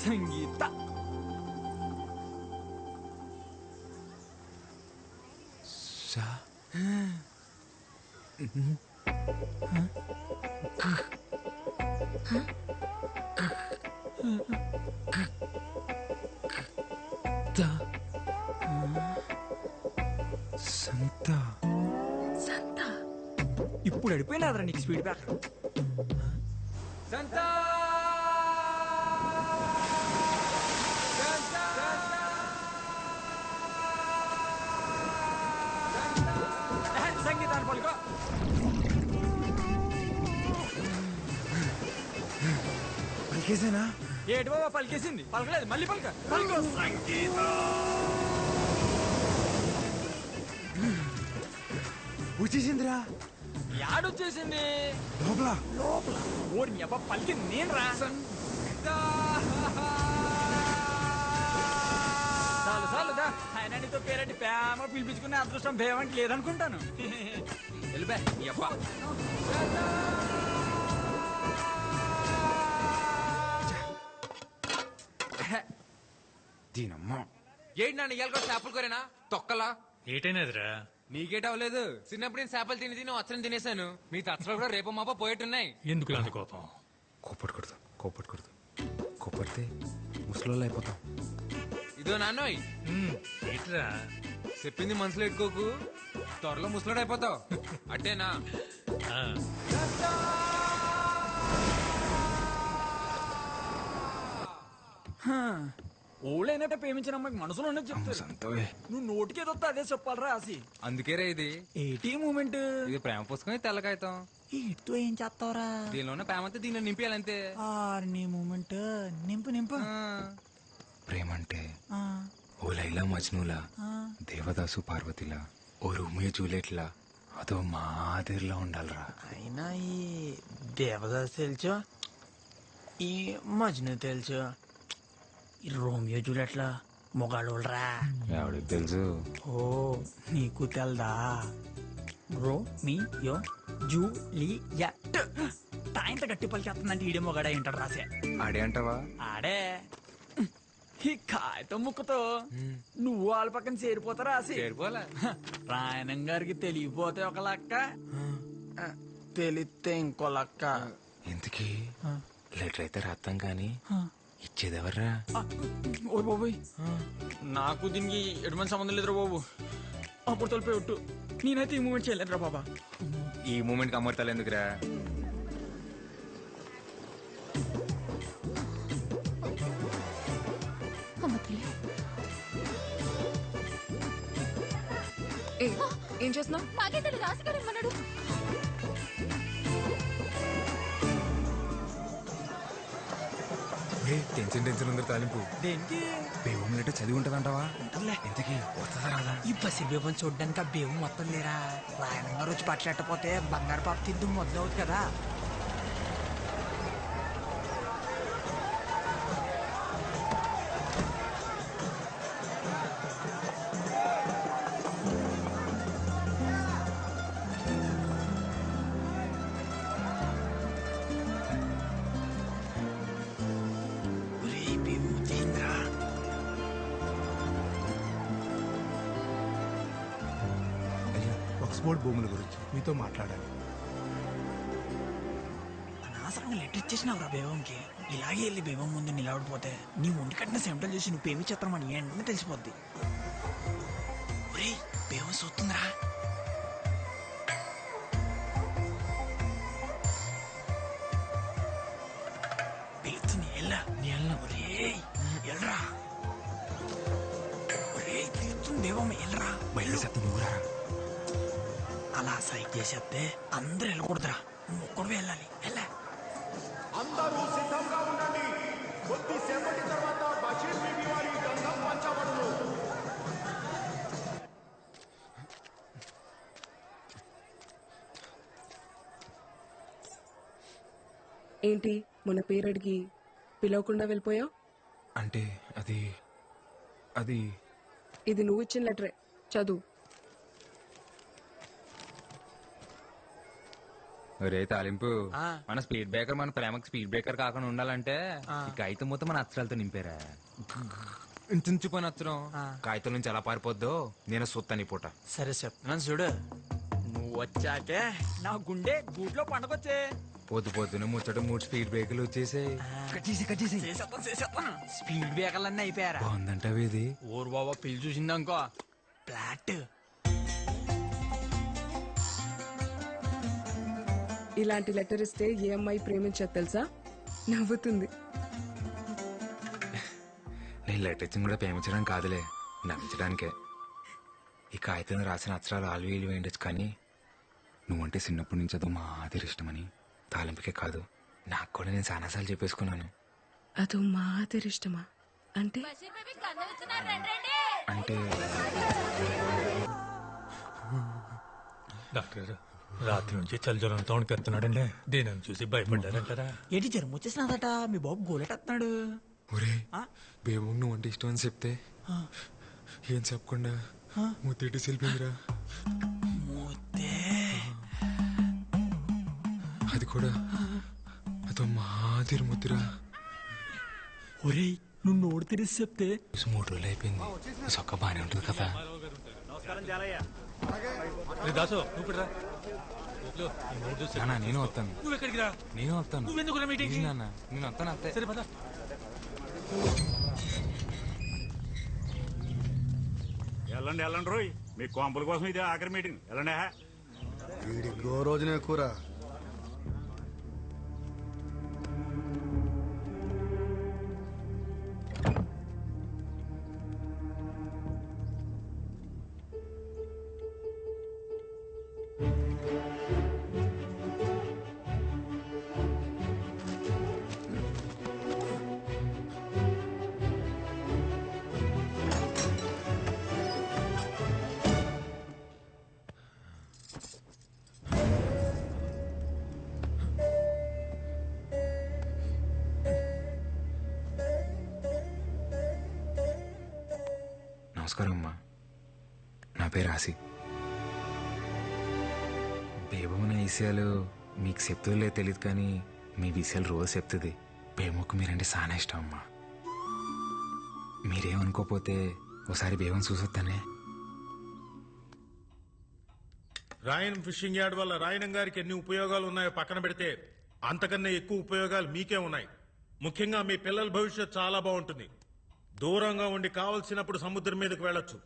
సంగీత. సంత. సంత. ఇప్పుడు అడిపోయినాదరా నీకు స్పీడ్ బ్రేకర్. సంత. సంగీతాన్ని పలుకో. పలికేసేనా? ఏటి బాబా పలికేసింది? పలకలేదు, మళ్ళీ పలక. పలుకో. వచ్చేసిందిరా. యాడొచ్చేసింది? లోపల. లోపల ఓరి అబ్బా పలికింది నేను రా. చాలు చాలు దా ఆయన నీతో పేరంటి ప్రేమ పిలిపించుకునే అదృష్టం భేమంటి లేదనుకుంటాను. వెళ్ళిపా నీ అబ్బా. దీనమ్మా ఏంటి నాన్న ఇవాళ కూడా చేపలు కోరేనా తొక్కలా ఏటైనదిరా? నీకేట అవ్వలేదు. చిన్నప్పుడు నేను చేపలు తిని తిని వచ్చని తినేసాను. మీ తచ్చలు కూడా రేపు మాప పోయేట్టున్నాయి. ఎందుకు అంత కోపం? కోపడకూడదు కోపడకూడదు. కోపడితే ముసలోళ్ళు అయిపోతాం. ఇదో నాన్నోయ్ ఏట్రా చెప్పింది మనసులో ఎట్టుకోకు, త్వరలో ముసలోడు అయిపోతావు. అట్టేనా? ఓళ్ళైనట్టే ప్రేమించిన అమ్మాయికి మనసులో ఉన్నది చెప్తారు. నువ్వు నోటికి ఏదో అదే చెప్పాలరా ఆసి. అందుకే రా ఇది ఏటీ మూమెంట్. ఇది ప్రేమ పుస్తకం, తెల్ల కాగితం. ఇటుతో ఏం చేస్తావురా? దీనిలోనే ప్రేమ అంతా దీనిలో నింపేయాలంతే. నీ మూమెంట్ నింపు నింపు. ప్రేమ అంటే ఓ లైలా మజ్నూలా, దేవదాసు పార్వతిలా, ఓ రోమియో జూలియట్లా, అదో మాదిరిలా ఉండాలిరా. అయినా ఈ దేవదాస్ తెలుసు, ఈ మజ్ను తెలుసు, ఈ రోమియో జూలియట్లా మొగాళ్ళరా. ఎవడికి తెలుసు? ఓ నీకు తెల్దా? రోమియో జూలియట్ తాయింత గట్టి పలికి వస్తుందంటే ఈడే మొగాడ ఏంటాడు రాసే. ఆడే అంటావా? ఆడే. ఈ కాగితం ముక్కతో నువ్వు వాళ్ళ పక్కన చేరిపోతారా రాసి. రాయణం గారికి తెలియపోతే ఒక లక్క, తెలిస్తే ఇంకో లక్క. ఎందుకీ లెటర్ అయితే రాస్తాం కానీ ఇచ్చేదెవర్రా? ఓ బాబోయ్, నాకు దీనికి ఎటువంటి సంబంధం లేదురా బాబు. అప్పుడు తొలిపోయి ఒట్టు, నేనైతే ఈ మూమెంట్ చేయలేదురా బాబా. ఈ మూమెంట్ కి అమర్తాలు ఎందుకురా? ఏం చేస్తున్నావు? మాకే తెలియదు, రాసిగారు ఏమన్నాడు? టెన్షన్ టెన్షన్ ఉంది తాలింపు. దేనికి? బేవం లెటర్ చదివి ఉంటదంటావా? ఇంతకీ వస్తుందా రాదా? ఈ పసి బేబం చూడ్డానికి ఆ బేవం మొత్తం లేరా. రాయణం గారు వచ్చి పట్లెట్టపోతే బంగారు పాప తిద్దు మొదలవుతుంది కదా. ఆక్స్ఫోర్డ్ భూముల గురించి మీతో మాట్లాడాలి. అనవసరంగా లెటర్ ఇచ్చేసినావురా బేవంకి. ఇలాగే వెళ్ళి బేవం ముందు నిలబడిపోతే నీ ఒంటి కట్టిన సెంటల్ చూసి నువ్వు పేమి చేస్తామని వెంటనే తెలిసిపోద్ది. ఒరే బేవం చూస్తుందిరా. పిలుస్తుంది ఎల్లా. నీ ఎల్లా. ఒరే ఎల్రా. ఒరే పిలుస్తుంది బేవం ఎల్రా. బయలు చెత్త నువ్వురా. అలా సైక్ చేసేస్తే అందరూ వెళ్ళకూడదురా, నువ్వు ఒక్కడు వెళ్ళాలి. వెళ్ళా. అందరూ సిద్ధంగా ఉండండి. కొద్దిసేపటి తర్వాత బషీర్ బీబీ వారి గంధం పంచబడును. ఏంటి మన పేరు అడిగి పిలవకుండా వెళ్ళిపోయావు? అంటే అది అది ఇది నువ్వు ఇచ్చిన లెటరే, చదువు. ఒరే తాలింపు, మన స్పీడ్ బ్రేకర్ మన ప్రేమకి స్పీడ్ బ్రేకర్ కాకుండా ఉండాలంటే ఈ కాగితం మొత్తం మన అక్షరాలతో నింపారా. ఇంచుపోయిన అక్షరం కాగితం నుంచి ఎలా పారిపోద్దో నేను సొత్తని పూట. సరే చెప్తున్నాను చూడు. నువ్వు వచ్చాకే నా గుండె గూట్లో పండగొచ్చే. పొద్దు పొద్దున ముచ్చట 3 స్పీడ్ బ్రేకర్లు వచ్చేసాయి. స్పీడ్ బ్రేకర్లు అన్నీ అయిపోయారా? బాగుందంటావు ఇది. ఊరు బాబా పిల్లి చూసిందనుకో ఫ్లాట్. ఇలాంటి లెటర్ ఇస్తే ఏ అమ్మాయి ప్రేమించదు తెలుసా? నవ్వుతుంది. నేను లెటర్ ఇచ్చిన కూడా ప్రేమించడం కాదులే, నవ్వించడానికే. ఈ కాగితం రాసిన అక్షరాలు ఆలు వీలు వేయచ్చు, కానీ నువ్వంటే చిన్నప్పటి నుంచి అదో మాదిరి ఇష్టమని తాలింపుకే కాదు నాకు కూడా నేను చాలాసార్లు చెప్పేసుకున్నాను. అదో మాదిరి ఇష్టమా? అంటే డాక్టర్ రాత్రి నుంచి చలిజ్వరంతో వణికెత్తున్నాడండి. దేనిని చూసి భయపడ్డారంటారా? ఏంటి జ్వరం వచ్చేసినదట, మీ బాబు గోలెట్టేస్తున్నాడు. ఒరే బేబు నువ్వు అంటే ఇష్టం అని చెప్తే ఏం చెప్పకుండా ముత్తేటి సెల్పిందిరా. అది కూడా అదో మాదిరి ముద్దురా. ఒరే నువ్వు నోడు తెరిసి చెప్తే 3 రోజులు అయిపోయింది. సొక్క బానే ఉంటుంది కదా. దాసు నువ్వు కూడా నాన్న నేను వస్తాను. నువ్వు ఎక్కడికి రా? నేను వస్తాను. నువ్వెందుకు మీటింగ్? నాన్న నేను వస్తాను అంతే. సరే పద. వెళ్ళండి రోయ్, మీ కొంపల కోసం ఇదే ఆఖరి మీటింగ్. వెళ్ళండి. వీడికో రోజునే కూర. నమస్కారం అమ్మా, నా పేరు ఆసి. బేబమ్మ నా విషయాలు మీకు చెప్తుందో తెలియదు కానీ మీ విషయాలు రోజు చెప్తుంది. బేబమ్మకు మీరంటే చాలా ఇష్టం అమ్మా. మీరేమనుకోపోతే ఒకసారి బేబం చూసొస్తానే. రాయన్ ఫిషింగ్ యార్డ్ వల్ల రాయనం గారికి ఎన్ని ఉపయోగాలు ఉన్నాయో పక్కన పెడితే అంతకన్నా ఎక్కువ ఉపయోగాలు మీకే ఉన్నాయి. ముఖ్యంగా మీ పిల్లల భవిష్యత్ చాలా బాగుంటుంది. దూరంగా ఉండి కావలసినప్పుడు సముద్రం మీదకు వెళ్ళొచ్చు.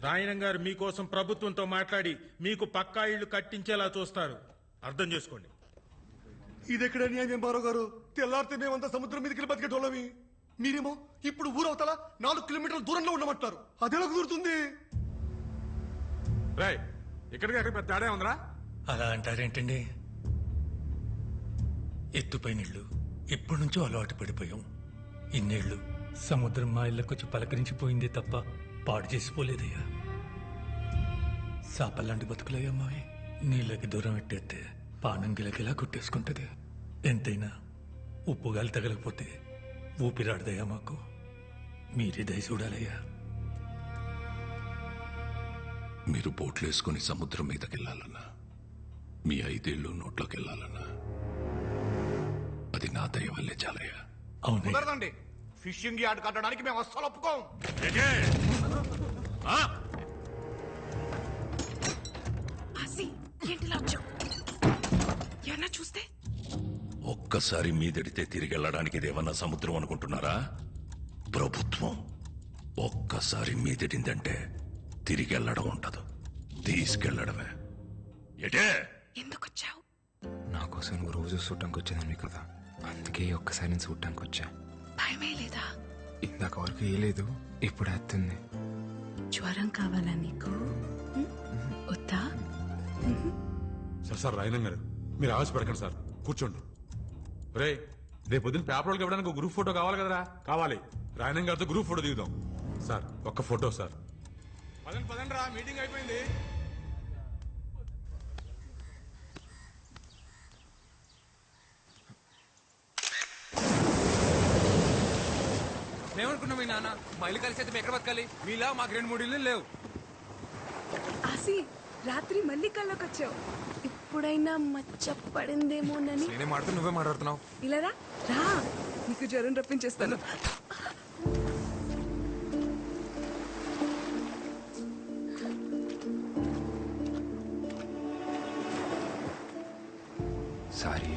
రాయనం గారు మీకోసం ప్రభుత్వంతో మాట్లాడి మీకు పక్కా ఇళ్లు కట్టించేలా చూస్తారు. అర్థం చేసుకోండి. ఇదెక్కడ న్యాయం బారో గారు? తెల్లారితే మేమంతా సముద్రం మీదకి బతికేటోళ్ళవి. మీరేమో ఇప్పుడు ఊరవతల 4 కిలోమీటర్ల దూరంలో ఉండమంటారు. అదెలా కుదురుతుంది? ఇక్కడికి అక్కడ పెద్ద తేడా ఉందిరా. అలా అంటారేంటండి? ఎత్తుపై నీళ్లు ఎప్పటి నుంచో అలవాటు పడిపోయాం. ఇన్నేళ్లు సముద్రం మా ఇళ్ళకొచ్చి పలకరించిపోయిందే తప్ప పాడు చేసిపోలేదయ్యా. సాపల్లాంటి బతుకులయ్యా మావి. నీళ్ళకి దూరం ఎట్టేస్తే పానం గిలకిలా కొట్టేసుకుంటది. ఎంతైనా ఉప్పుగాలి తగలకపోతే ఊపిరాడదయ్యా మాకు. మీరే దయ చూడాలయ్యా. మీరు బోట్లు వేసుకుని సముద్రం మీదకి వెళ్ళాలన్నా, మీ 5 ఏళ్ళు నోట్లోకి వెళ్ళాలన్నా అది నా దయ వల్లే చాలయ్యా. కుదరదండి. ఫిషింగ్ యార్డ్ కట్టడానికి మేము అస్సలు ఒప్పుకోం. చూస్తే ఒక్కసారి మీదడితే తిరిగి వెళ్ళడానికి ఇదేమన్నా సముద్రం అనుకుంటున్నారా? ప్రభుత్వం. ఒక్కసారి మీదడిందంటే తిరిగి వెళ్ళడం ఉండదు, తీసుకెళ్లడమే. ఎటే ఎందుకు వచ్చావు? నా కోసం నువ్వు రోజు చూడటానికి వచ్చేదాన్ని కదా, అందుకే ఒక్కసారి నేను చూడటానికి వచ్చా. భయమే లేదా? ఇందాక వరకు ఏ లేదు, ఇప్పుడు వస్తుంది. జ్వరం కావాలా నీకు? వద్దా? సార్ రాయనం గారు మీరు ఆవేశపడకండి సార్, కూర్చోండి. రే రేపు పొద్దున్న పేపర్లకు ఇవ్వడానికి ఒక గ్రూప్ ఫోటో కావాలి కదరా? కావాలి. రాయనం గారితో గ్రూప్ ఫోటో దిగుదాం. సార్ ఒక్క ఫోటో సార్. పదండి రా, మీటింగ్ అయిపోయింది. మేమనుకున్నాం మీ నాన్న మా ఇల్లు కలిసి అయితే మేము ఎక్కడ బతకాలి? మీలా మాకు 2-3 ఇల్లు లేవు. ఆసి రాత్రి మళ్ళీ కల్లోకి వచ్చావు. ఇప్పుడైనా మచ్చ పడిందేమోనని. నేనే మాట్లాడుతూ నువ్వే మాట్లాడుతున్నావు. ఇలా రా, నీకు జ్వరం రప్పించేస్తాను. సారీ.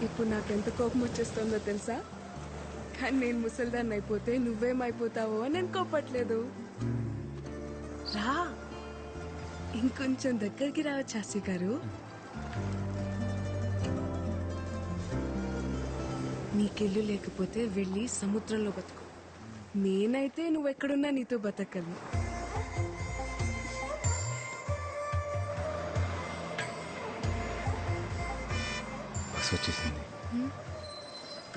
ఇప్పుడు నాకెంత కోపం వచ్చేస్తుందో తెలుసా? కానీ నేను ముసల్దాన్ని అయిపోతే నువ్వేమైపోతావో అని నేను కోపట్లేదు. రా, ఇంకొంచెం దగ్గరికి రావచ్చు ఆసి గారు. నీకెళ్ళు లేకపోతే వెళ్ళి సముద్రంలో బతుకు. నేనైతే నువ్వెక్కడున్నా నీతో బతకగలను. బస్ వచ్చేసింది.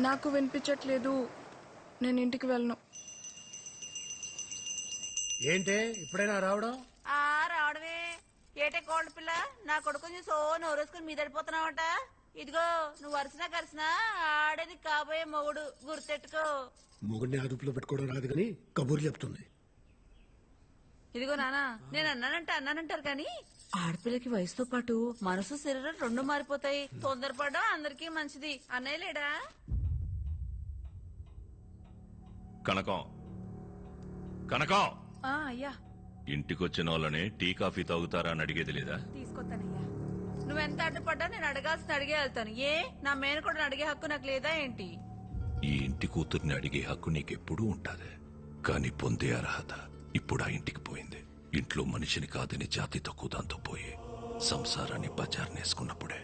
నాకు వినిపించట్లేదు, నేను ఇంటికి వెళ్ళను. ఏంటే ఇప్పుడైనా రావడం? రావడమే ఏటే కోల్డ్ పిల్ల, నా కొడుకుని సో నోరేసుకుని మీదడిపోతున్నావట. ఇదిగో నువ్వు వరుసనా కలిసినా ఆడేది కాబోయే మొగుడు, గుర్తెట్టుకో. మొగుడిని అదుపులో పెట్టుకోవడం రాదు కానీ కబుర్లు చెప్తుంది. ఇదిగో నానా, నేను అన్నానంటారు కానీ ఆడపిల్లకి వయసుతో పాటు మనసు శరీరం రెండు మారిపోతాయి. తొందరపడడం అందరికీ మంచిది. అన్నయ్య లేడా? కనకం కనకం, అయ్యా. ఇంటికొచ్చిన వాళ్ళని టీ కాఫీ తాగుతారా అని అడిగేది లేదా? తీసుకొస్తానయ్యా. నువ్వెంత అడ్డుపడ్డా నేను అడగాల్సిన అడిగే వెళ్తాను. ఏ నా మేనకోడని అడిగే హక్కు నాకు లేదా ఏంటి? ఈ ఇంటి కూతుర్ని అడిగే హక్కు నీకెప్పుడూ ఉంటాది, కానీ పొందే అర్హత ఇప్పుడు ఆ ఇంటికి పోయింది. ఇంట్లో మనిషిని కాదని జాతి తక్కువ దాంతో పోయి సంసారాన్ని బజార్నేసుకున్నప్పుడే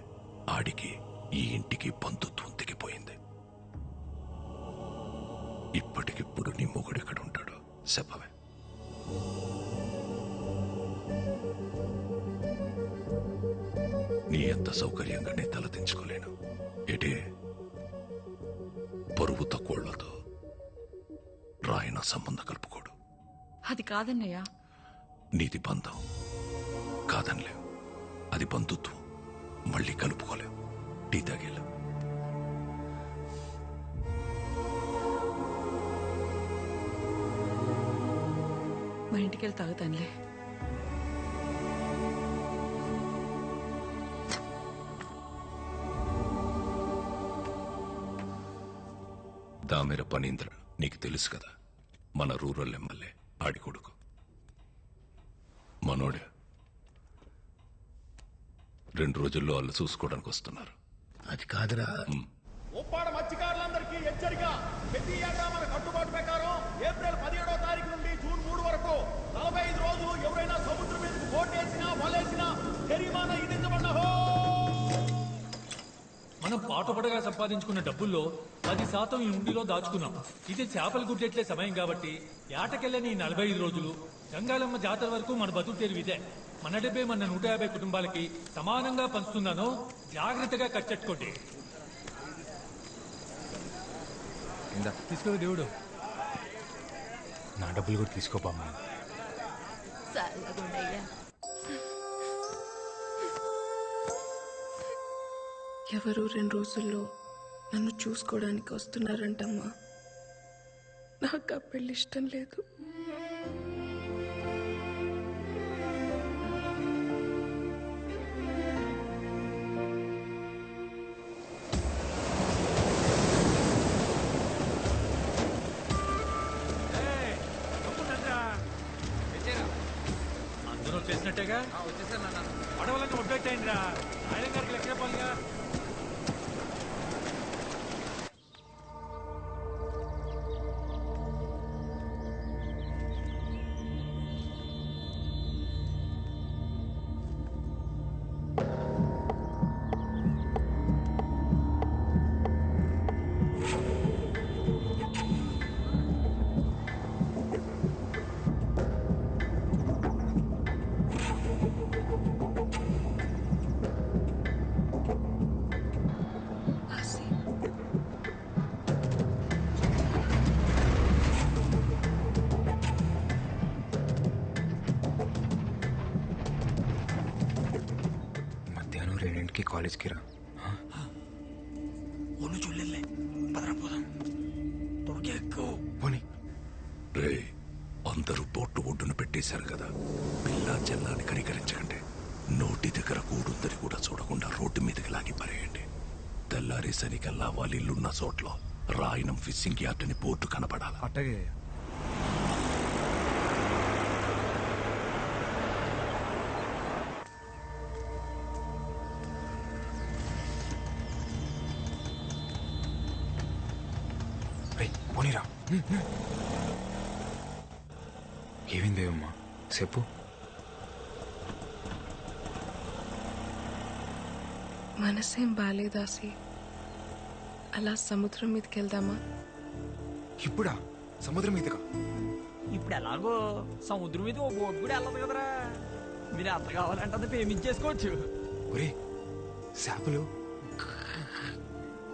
ఆడికి ఈ ఇంటికి బంధుత్వం తెగిపోయింది. ఇప్పటికిప్పుడు నీ మొగుడెక్కడుంటాడో చెప్పవే. నీ ఎంత సౌకర్యంగా నీ తలదించుకోలేను. ఏటే పరువు తక్కువళ్లతో రాయన సంబంధం కలుపుకోడు. అది కాదన్నయ్య. నీది బంధం కాదనిలేవు, అది బంధుత్వం. మళ్ళీ కలుపుకోలేవు. టీ తాగేలా. మా ఇంటికి వెళ్ళి తాగుతానులే. దామెర పనీంద్ర నీకు తెలుసు కదా, మన రూరల్ ఎమ్మెల్యే ఆడి కొడుకు. మనోడే 2 రోజుల్లో వాళ్ళు చూసుకోవడానికి వస్తున్నారు. అది కాదురా. ఉప్పాడ మత్స్యకారులందరికీ హెచ్చరిక. ప్రతి ఏటా మన కట్టుబాటు ప్రకారం ఏప్రిల్ 17వ తారీఖు నుండి జూన్ 3 వరకు 45 రోజులు ఎవరైనా సముద్రం మీదకు బోట్ వేసినా వలేసినా జరిమానా విధించబడ్డహో. మనం పాటుపడగా సంపాదించుకున్న డబ్బుల్లో 10% ఈ ఉండిలో దాచుకున్నాం. ఇది చేపలు గుడ్డెట్లే సమయం కాబట్టి ఏటకెళ్ళని ఈ 45 రోజులు గంగాలమ్మ జాతర వరకు మన బతుకు తెరువు ఇదే. మన 70 మన 150 కుటుంబాలకి సమానంగా పంచుతున్నాను. జాగ్రత్తగా కచ్చెట్టుకోండి. తీసుకో దేవుడు. నా డబ్బులు కూడా తీసుకోపమ్మా. ఎవరు 2 రోజుల్లో నన్ను చూసుకోవడానికి వస్తున్నారంటమ్మా. నాకు ఆ పెళ్లి ఇష్టం లేదు. అందరూ వచ్చేసినట్టేగా? పడవలన్నీ ఒడ్డెట్టయిందిరా. ఆయన గారికి లెక్క చెప్పాలిగా. మధ్యాహ్నం 2కి కాలేజ్కి రా. రే, అందరూ బోట్లు ఒడ్డున పెట్టేశారు కదా, పిల్లా చెల్లాని కనికరించకండి. నోటి దగ్గర కూడుందని కూడా చూడకుండా రోడ్డు మీదకి లాగి పరేయండి. తెల్లారేసరికల్లా వాళ్ళ ఇల్లున్న చోట్ల రాయనం ఫిషింగ్ యార్డ్ అని బోర్డు కనపడాలి. అట్టగే. పోనీరా. ఏమైందేమమ్మా చెప్పు. మనసేం బాలేదాసి. అలా సముద్రం మీదకి వెళ్దామా? ఇప్పుడా? సముద్రం మీదగా? ఇప్పుడు ఎలాగో సముద్రం మీద ఓ బోట్ కూడా వెళ్ళదు కదరా. మీరు ఎంత కావాలంటే అంత పేమెంట్ చేసుకోవచ్చు. ఒరే చేపలు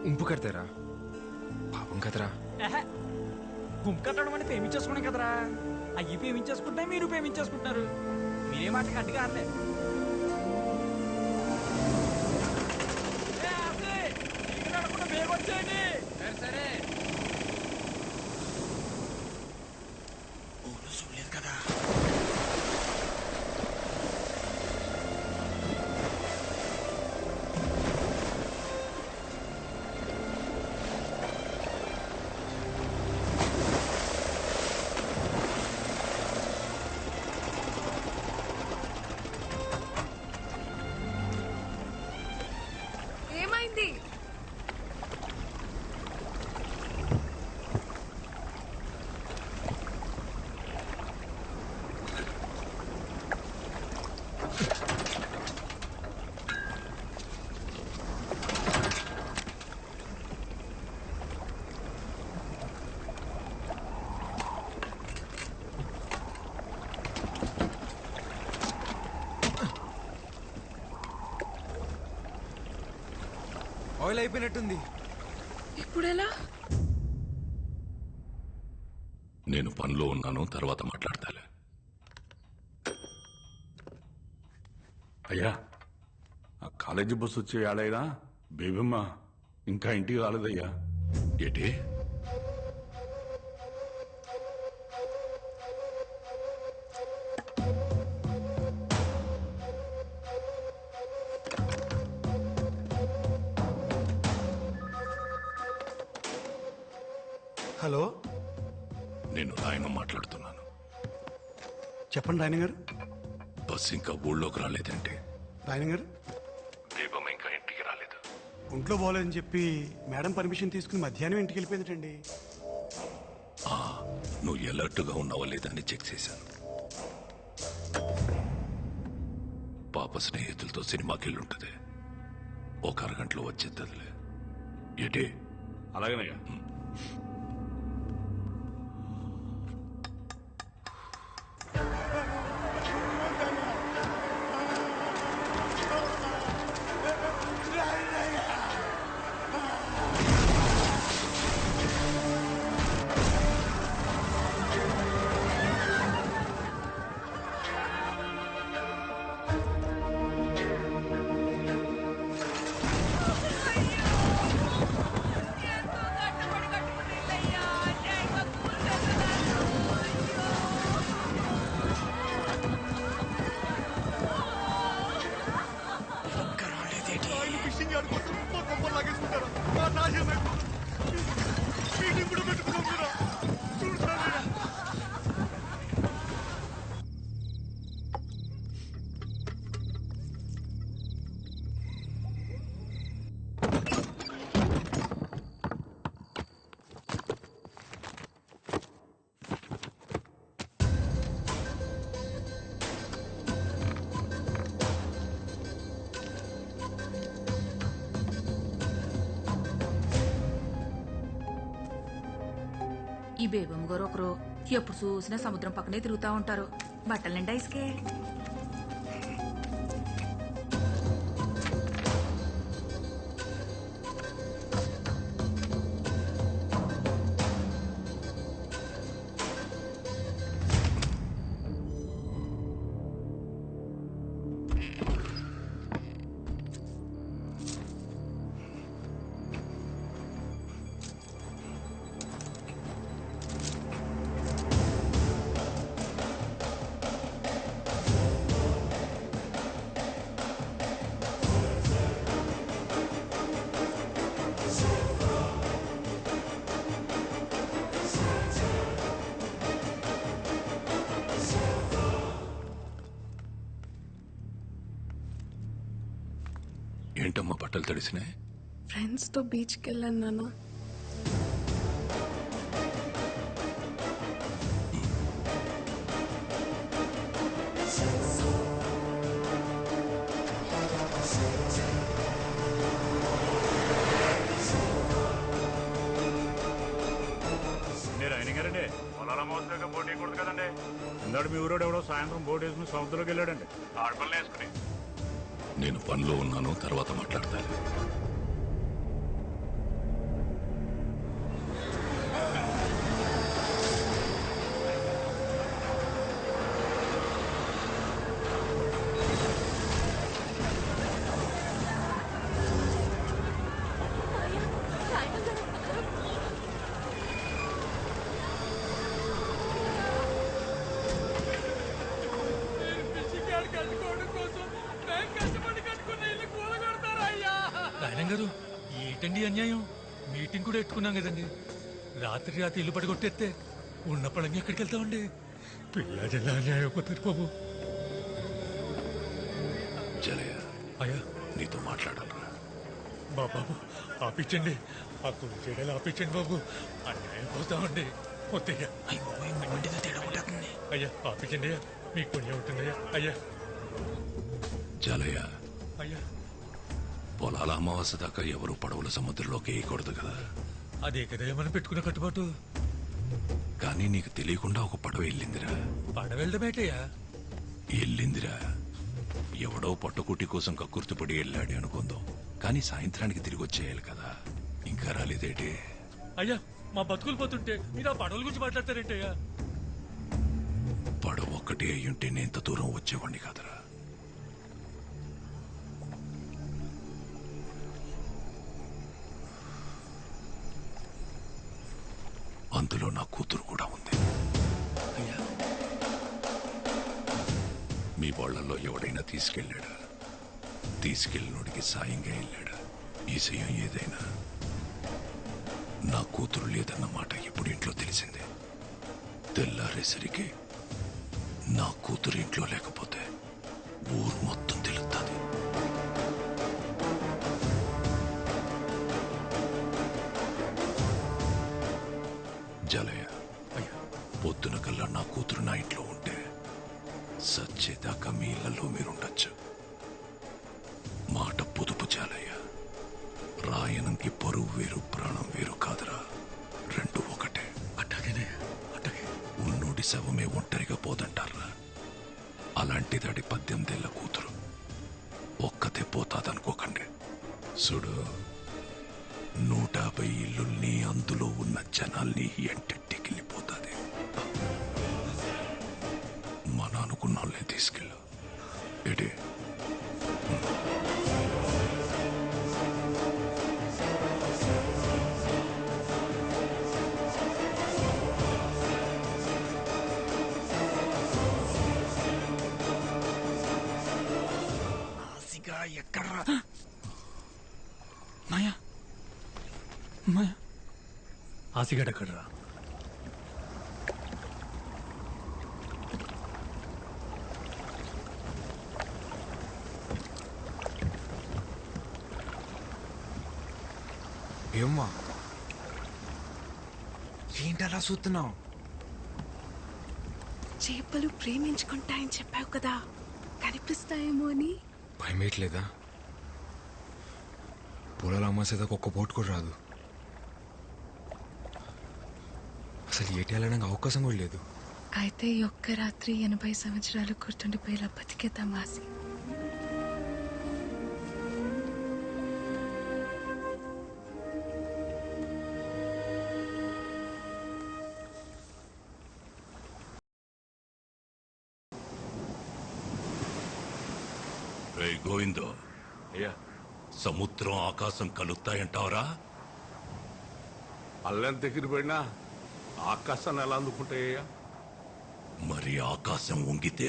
ఉంపు కడతారా పాపం కదరా. గుంపు కట్టడం అంటే ప్రేమించేసుకున్నాం కదరా. అయ్యి ప్రేమించేసుకుంటే మీరు ప్రేమించేసుకుంటున్నారు. మీరే మాట గట్టిగా అనలే. వచ్చేయండి. సరే చూడలేదు కదా. ఏమైంది? ఆయిల్ అయిపోయినట్టుంది. ఇప్పుడెలా? నేను పనిలో ఉన్నాను, తర్వాత మాట్లాడతాలే. అయ్యా ఆ కాలేజీ బస్సు వచ్చే ఏడైనా బేబమ్మ ఇంకా ఇంటికి రాలేదయ్యా. ఏంటి? హలో, నేను రాయన మాట్లాడుతున్నాను. చెప్పండి రాయన గారు. బస్సు ఇంకా ఊళ్ళోకి రాలేదంటే? రాయన గారు, దీపం ఇంకా ఇంటికి రాలేదు. ఒంట్లో బాగోలేదని చెప్పి మేడం పర్మిషన్ తీసుకుని మధ్యాహ్నం ఇంటికి వెళ్ళిపోయిందటండి. నువ్వు ఎలర్ట్గా ఉన్నావా లేదని చెక్ చేశాను. పాప స్నేహితులతో సినిమాకి వెళ్ళుంటది. ఒక అరగంటలో వచ్చేద్దదిలే. ఏంటి? అలాగేనయ్యా. ఫిషింగ్ యార్డ్ కోసం మా కొంపలు లాగేసుకుంటారా? మా నాశనం అయిపోతుంది. మీటింగ్ కూడా పెట్టుకున్నాం కదా. చూడండి. ఈ బేబమ్మ గారు ఒకరు ఎప్పుడు చూసినా సముద్రం పక్కనే తిరుగుతా ఉంటారు. బట్టల నిండా ఇసుకే. ఏంటమ్మా బట్టలు తడిసినాయి? ఫ్రెండ్స్ తో బీచ్కి వెళ్ళాను నాన్న. నేను ఆయన గారండి. పొలాల మోసగా పోటీ కూడదు కదండి. ఇందాడు మీ ఊరోడు ఎవడో సాయంత్రం బోట్ వేసుకుని సముద్రంలోకి వెళ్ళాడండి. ఆడపల్లి వేసుకుని. నేను పనిలో ఉన్నాను, తర్వాత మాట్లాడతాను. మేడం గారు ఏంటండి అన్యాయం? మీటింగ్ కూడా ఎట్టుకున్నాం కదండి. రాత్రి ఇల్లు పడగొట్టేస్తే ఉన్న పడంగా ఎక్కడికి వెళ్తామండి? పిల్ల జల్లా అన్యాయం అయిపోతారు బాబు. జలయ అయ్యా నీతో మాట్లాడాలరా. బాబు ఆపించండి, ఆ కుడి చేయడాలు ఆపించండి బాబు. అన్యాయం పోతామండి. వద్దయ్యా, అయ్యా ఆపించండి అయ్యా, మీకు పుణ్యం ఉంటుందయ్యా. అయ్యా జలయ అయ్యా పొలాల అమావాస్య దాకా ఎవరు పడవల సముద్రంలోకి వేయకూడదు కదా. అదే కదా మనం పెట్టుకున్న కట్టుబాటు. కానీ నీకు తెలియకుండా ఒక పడవ వెళ్ళిందిరా. పడవెళ్ళడమేటయ్యా? వెళ్ళిందిరా. ఎవడో పట్టుకుట్టి కోసం కక్కుర్తిపడి వెళ్ళాడు అనుకుందాం. కానీ సాయంత్రానికి తిరిగి వచ్చేయాలి కదా. ఇంకా రాలేదేటి? అయ్యా మా బతుకులు పోతుంటే మీరు ఆ పడవల గురించి మాట్లాడతారేంటయ్యా? పడవ ఒక్కటే అయ్యుంటే నేను ఇంత దూరం వచ్చేవాడిని కాదురా. అందులో నా కూతురు కూడా ఉంది. మీ వాళ్ళల్లో ఎవడైనా తీసుకెళ్ళాడా? తీసుకెళ్ళినోడికి సాయంగా వెళ్ళాడా? ఈ సయం ఏదైనా నా కూతురు లేదన్న మాట ఇప్పుడు ఇంట్లో తెలిసిందే. తెల్లారేసరికి నా కూతురు ఇంట్లో లేకపోతే ఊరు మొత్తం తెలుస్తుంది. జలయ పొద్దున కల్లా నా కూతురు నా ఇంట్లో ఉంటే సచ్చేదాకా మీ ఇళ్లలో మీరుండొచ్చు. మాట పొదుపు జాలయ్య. రాయనంకి పరువు వేరు ప్రాణం వేరు కాదురా, రెండు ఒకటే. అట్టగనే అట్టగే ఉన్నోడి శవమే ఒంటరిగా పోదంటారా. అలాంటిదాడి 18 ఏళ్ల కూతురు ఒక్కతే పోతాదనుకోకండి. చూడు, 150 ఇల్లుల్ని అందులో ఉన్న జనాల్ని ఎంటెట్టికెళ్ళిపోతాది. మన అనుకున్న వాళ్ళని తీసుకెళ్ళు. ఎడే ఎక్కడ్రా మాయా? మాయా ఆసిగడ్ ఎక్కడ్రా? ఏమ్మా ఏంటలా చూస్తున్నావు? చేపలు ప్రేమించుకుంటాయని చెప్పావు కదా, కనిపిస్తాయేమో అని. భయమేయట్లేదా? పొలాల అమ్మాసేదాకా ఒక్క బోట్ కూడా రాదు. అసలు ఏటి వెళ్ళడానికి అవకాశం కూడా లేదు. అయితే ఈ ఒక్క రాత్రి 80 సంవత్సరాలు గుర్తుండిపోయేలా బతికేద్దాం ఆసి. రే గోవిందో, సముద్రం ఆకాశం కలుస్తాయంటావరా? అల్లెంత ఎగిరిపోయినా ఆకాశాన్ని ఎలా అందుకుంటాయ్యా? మరి ఆకాశం వంగితే?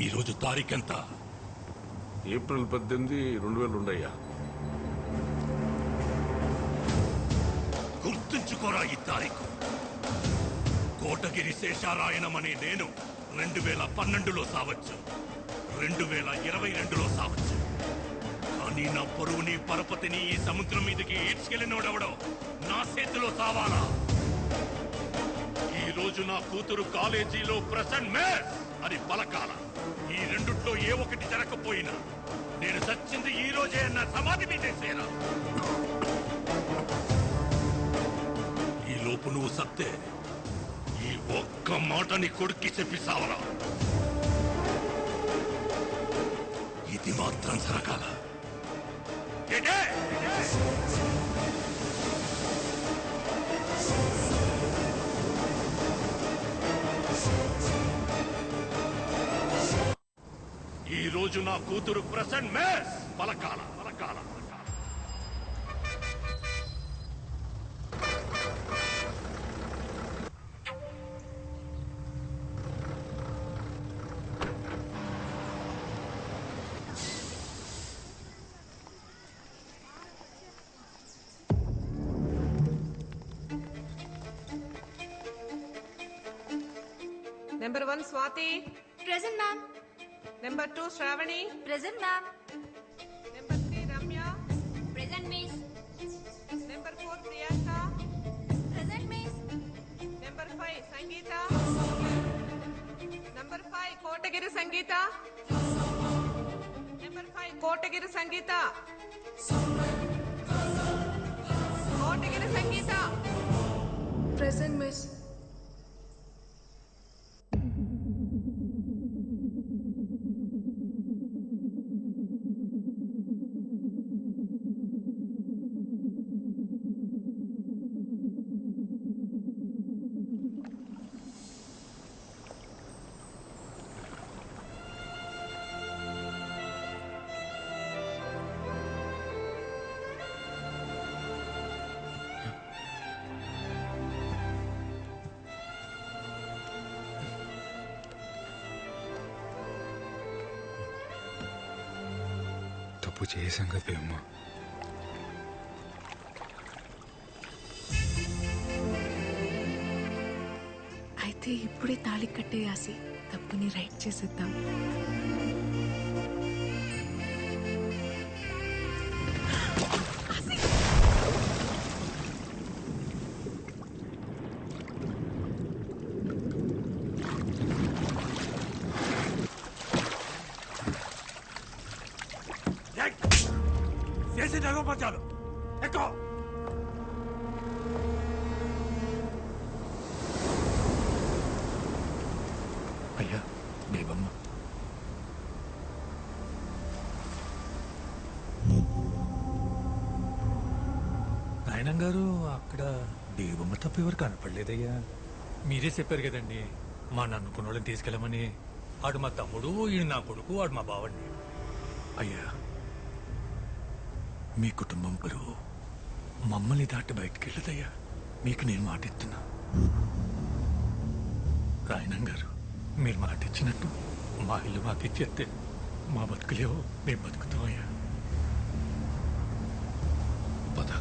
ఈరోజు తారీఖెంత? ఏప్రిల్ 18, 2002 అయ్యా. గుర్తుంచుకోరా ఈ తారీఖు. కోటగిరి శేషారాయణమనే నేను 2012లో సావచ్చు, 2022లో సావచ్చు. కానీ నా పొరువుని పరపతిని ఈ సముద్రం మీదకి ఈడ్చుకెళ్ళినోడెవడో నా చేతిలో సావాలా? ఈ రోజు నా కూతురు కాలేజీలో ప్రెసెంట్ మేస్ అని పలకాల. ఈ రెండుట్లో ఏ ఒకటి జరగకపోయినా నేను చచ్చింది ఈ రోజే అన్న సమాధి మీదేసేరా. ఈ లోపు నువ్వు సత్తే ఈ ఒక్క మాటని కొడుక్కి చెప్పి సావరా. ఇది మాత్రం జరగాల. ఈ రోజు నా కూతురు ప్రెసెంట్ మేస్ పలకాల. Number 1 Swathi. Present ma'am. Number 2 Sravani. Present ma'am. Number 3 Ramya. Present miss. Number 4 Priyanka. Present miss. Number 5 Sangeetha. Number 5 Kotagiri Sangeetha. Number 5 Kotagiri Sangeetha. Kotagiri Sangeetha. Present miss. తప్పు చేశాం కదా అమ్మ. అయితే ఇప్పుడే తాళి కట్టేయాసి తప్పుని రైట్ చేసేద్దాం. చేసి నగపరచాలి. ఎక్కువ అయ్యా బేబమ్మ. నాయనం గారు అక్కడ బేబమ్మ తప్ప ఎవరు కనపడలేదయ్యా. మీరే చెప్పారు కదండి మా నన్నుకున్న వాళ్ళని తీసుకెళ్ళమని. ఆడు మా తమ్ముడు, ఈయన నా కొడుకు, ఆడు మా బావండి. అయ్యా మీ కుటుంబం పరువు మమ్మల్ని దాటి బయటికి వెళ్ళదయ్యా. మీకు నేను మాట ఇస్తున్నా. రాయనం గారు మీరు మాట ఇచ్చినట్టు మా ఇల్లు మాకు ఇచ్చేస్తే మా బతుకులేవో మేము బతుకుతామయ్యా. పద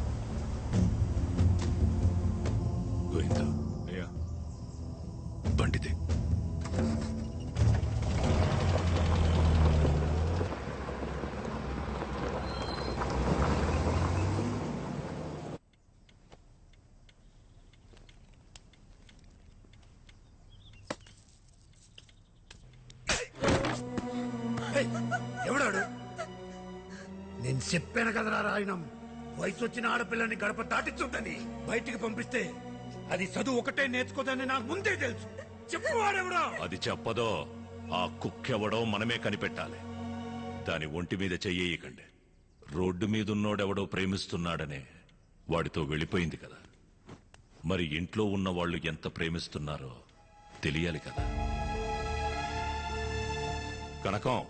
గోవింద. అయ్యా బండితే ఎవడాడు? నేను చెప్పాను కదరా రాయణం, వయసు వచ్చిన ఆడపిల్లని గడప దాటించుంటని. బయటికి పంపిస్తే అది చదువు ఒకటే నేర్చుకోదని నాకు ముందే తెలుసు. చెప్పువాడెవడా? అది చెప్పదో ఆ కుక్కెవడో మనమే కనిపెట్టాలి. దాని ఒంటి మీద చెయ్యకండి. రోడ్డు మీదున్నోడెవడో ప్రేమిస్తున్నాడనే వాడితో వెళ్ళిపోయింది కదా. మరి ఇంట్లో ఉన్న వాళ్ళు ఎంత ప్రేమిస్తున్నారో తెలియాలి కదా. కనకం,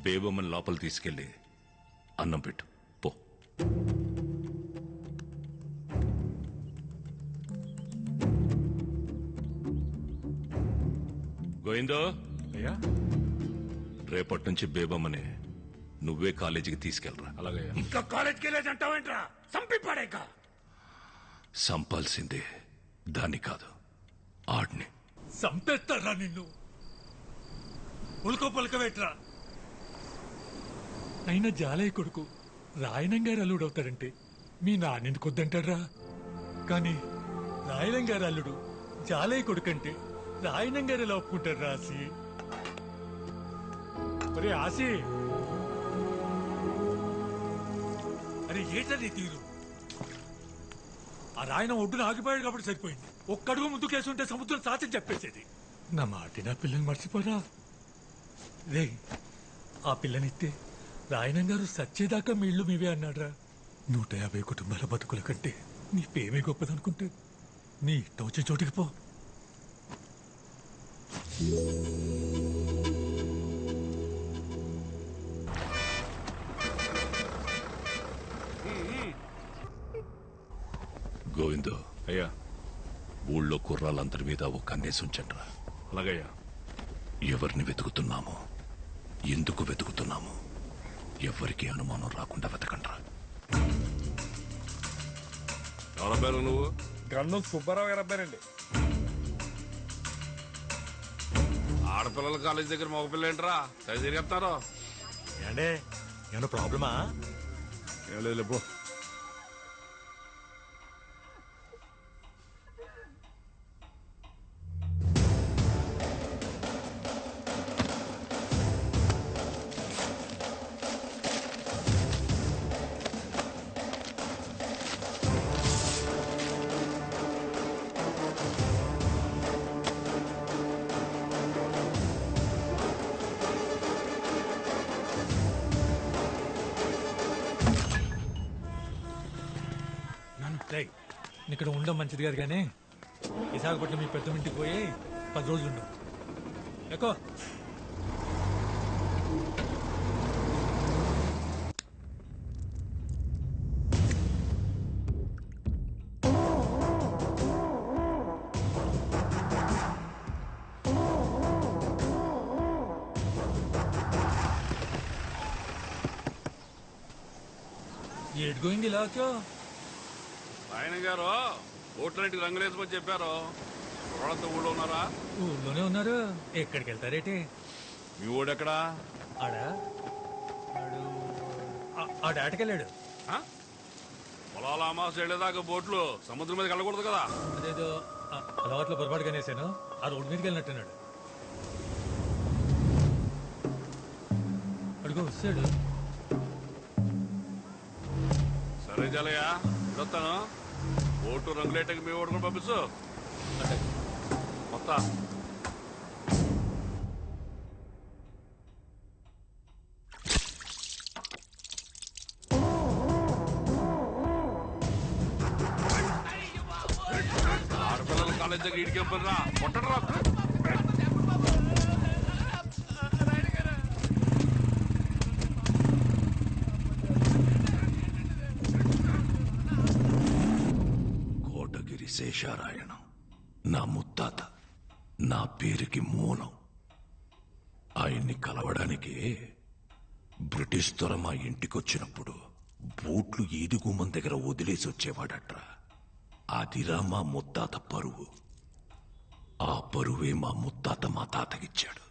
బేబమ్మని లోపల తీసుకెళ్లి అన్నం పెట్టు పో. గోవిందో. అయ్యా రేపటి నుంచి బేబమ్మని నువ్వే కాలేజీకి తీసుకెళ్ళరా. అలాగే. ఇంకా కాలేజ్కి వెళ్ళేది అంటావేంట్రా? సంపి పడేక. సంపాల్సిందే దాన్ని కాదు, ఆడిని. సంపేస్తారా నిన్ను? ఉల్కో పలకవేట్రా. అయినా జాలయ్య కొడుకు రాయనం గారు అల్లుడు అవుతాడంటే మీ నాన్నెందుకు వద్దంటాడ్రా? కానీ రాయనం గారు అల్లుడు జాలయ్య కొడుకంటే రాయనం గారు ఎలా ఒప్పుకుంటారు రాసి? ఒరే ఆసి, అరే ఏంటది తీరు? ఆ రాయనం ఒడ్డున ఆగిపోయాడు కాబట్టి సరిపోయింది. ఒక్కడుగు ముందుకేసుంటే సముద్రం సాధ్యం చెప్పేసేది. నా మాట నా పిల్లని మర్చిపోరా రే. ఆ పిల్లనిస్తే రాయనం గారు సచ్చేదాకా మీ ఇల్లు మీవే అన్నాడ్రా. 150 కుటుంబాల బతుకుల కంటే నీ పేమే గొప్పదనుకుంటే నీ ఇష్టం వచ్చే చోటికి పో. గోవిందో. అయ్యా ఊళ్ళో కుర్రాళ్ళందరి మీద ఒక కన్నేసి ఉంచండిరా. అలాగయ్యా. ఎవరిని వెతుకుతున్నామో, ఎందుకు వెతుకుతున్నామో ఎవరికి అనుమానం రాకుండా వెతకండ్రా. ఎవరబ్బారు నువ్వు? గంధం సుబ్బారావు గారు అబ్బారండి. ఆడపిల్లల కాలేజ్ దగ్గర మగపిల్ల ఏంట్రా తిరిగేస్తారు ఏండే ఏమన్నా ప్రాబ్లమా? ఏం లేదు పో. ఇక్కడ ఉండడం మంచిది కాదు కానీ విశాఖపట్నం మీ పెద్ద ఇంటికి పోయి 10 రోజులు ఉండవు. ఎక్కువ ఏడు గోయింగ్ ఇలా వచ్చో ఆయన గారు ఓట్లన్నింటికి రంగులేసుకొని చెప్పారు. వాళ్ళంతా ఊళ్ళో ఉన్నారా? ఊళ్ళోనే ఉన్నారు. ఎక్కడికి వెళ్తారేటి? మీ ఊడెక్కడా? ఆడ ఆటకెళ్ళాడు. పొలాల అమాస వెళ్ళేదాకా బోట్లు సముద్రం మీదకి వెళ్ళకూడదు కదా. అదేదో అలవాట్లో పొరపాటుగా వేసాను. ఆ రోడ్డు మీదకి వెళ్ళినట్టున్నాడు. అడుగు వస్తాడు. సరే జలయ్య వస్తాను. ఓటు రంగులేటకి మీ ఓటు కూడా పంపిస్తూ మొత్తం ఆడపిల్లల కాలేజ్ దగ్గర ఇడికి రా కొట్టడరా. కోటగిరి శేషారాయణం నా ముత్తాత, నా పేరుకి మూలం. ఆయన్ని కలవడానికి బ్రిటిష్ దొర మా ఇంటికొచ్చినప్పుడు బూట్లు ఈదుగుమ్మం దగ్గర వదిలేసి వచ్చేవాడట్రా. అదిరా మా ముత్తాత పరువు. ఆ పరువే మా ముత్తాత మా తాతకిచ్చాడు.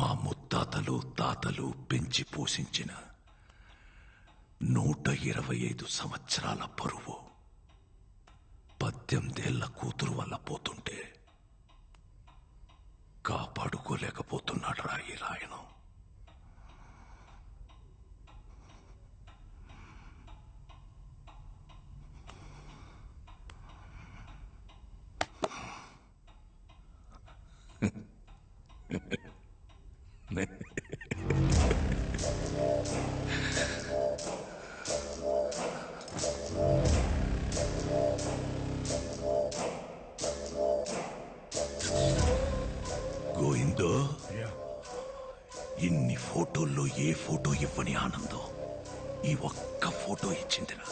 మా ముత్తాతలు తాతలు పెంచి పోషించిన 125 సంవత్సరాల పరువు 18 ఏళ్ల కూతురు వల్ల పోతుంటే కాపాడుకోలేకపోతున్నాడు రా ఈ రాయణం. గోవిందో, ఇన్ని ఫోటోల్లో ఏ ఫోటో ఇవ్వని ఆనందం ఈ ఒక్క ఫోటో ఇచ్చిందిరా.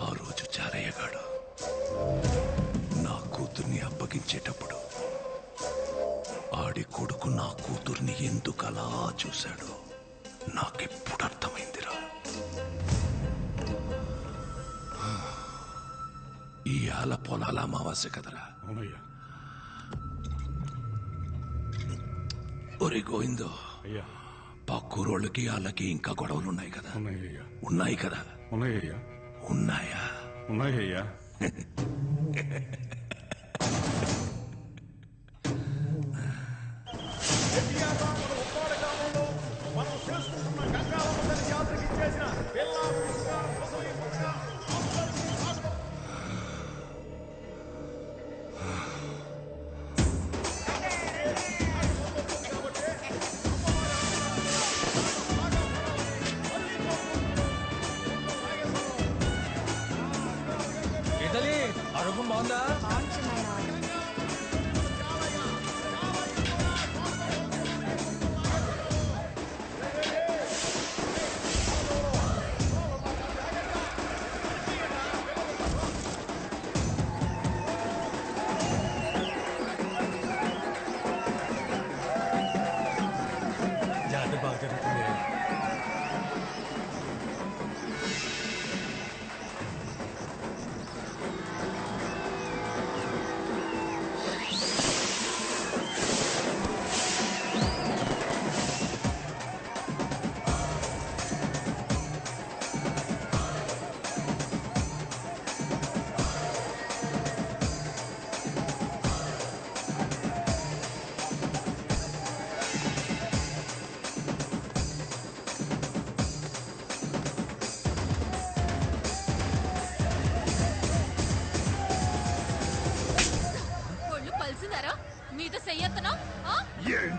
ఆ రోజు చారయ్యగాడు నా కూతుర్ని అప్పగించేటప్పుడు ఆడి కొడుకు నా కూతుర్ని ఎందుకలా చూశాడో నాకెప్పుడు అర్థమైందిరా. ఈ ఆల పొలాల అమావాస్య కదరా. అవునయ్యా. ఒరే గోవిందో, అయ్యా పక్కూరోళ్ళకి వాళ్ళకి ఇంకా గొడవలున్నాయి కదా. ఉన్నాయ్యా. ఉన్నాయి కదా. ఉన్నాయ్యా. ఉన్నాయా? ఉన్నాయ్యా. మనం చేసుకుంటున్న గంగారమ్మ తల్లి జాతరకి చేసిన ఇటలీ ఆరోగ్యం బాగుందా? జాతర బాగా జరుగుతుంది.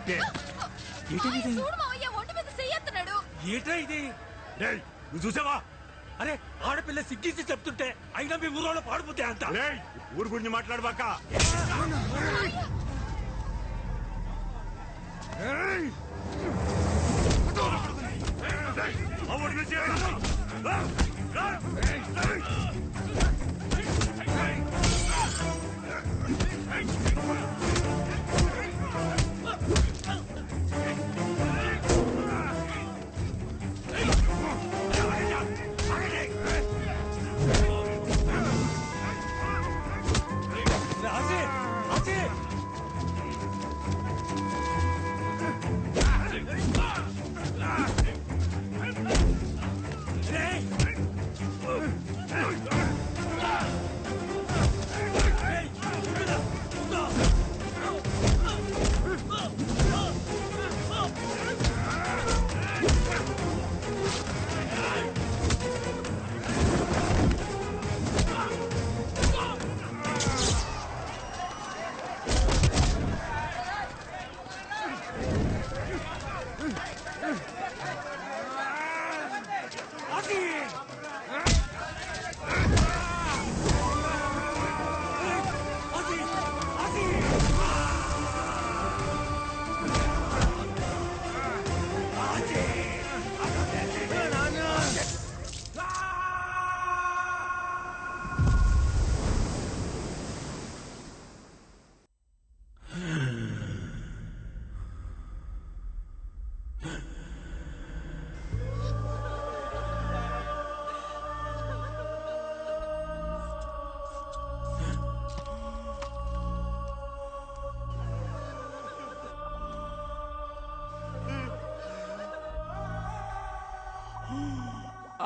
కొట్టే చూడు మావయ్య ఒంటి మీద చెయ్యెత్తున్నాడు. ఏట్రా ఇది? డేయ్, నువ్వు చూసావా? అరే ఆడపిల్ల సిగ్గించి చెప్తుంటే అయినా మీ ఊరోళ్ళు పాడిపోతే అంత డేయ్, ఊరు గురించి మాట్లాడబాక. రాజీ రాజీ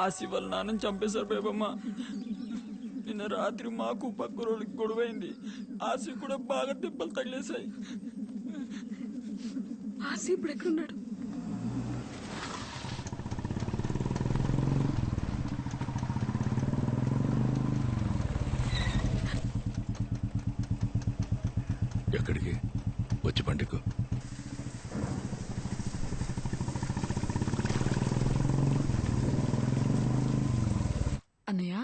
ఆసి వాళ్ళ నాన్నని చంపేశారు బేబమ్మ. నిన్న రాత్రి మాకు పక్క రోజులకి గొడవైంది. ఆసి కూడా బాగా దెబ్బలు తగిలేశాయి. ఆసి ఇప్పుడు ఎక్కడున్నాడు? ఎక్కడికి వచ్చి పండుగ అన్నయ్య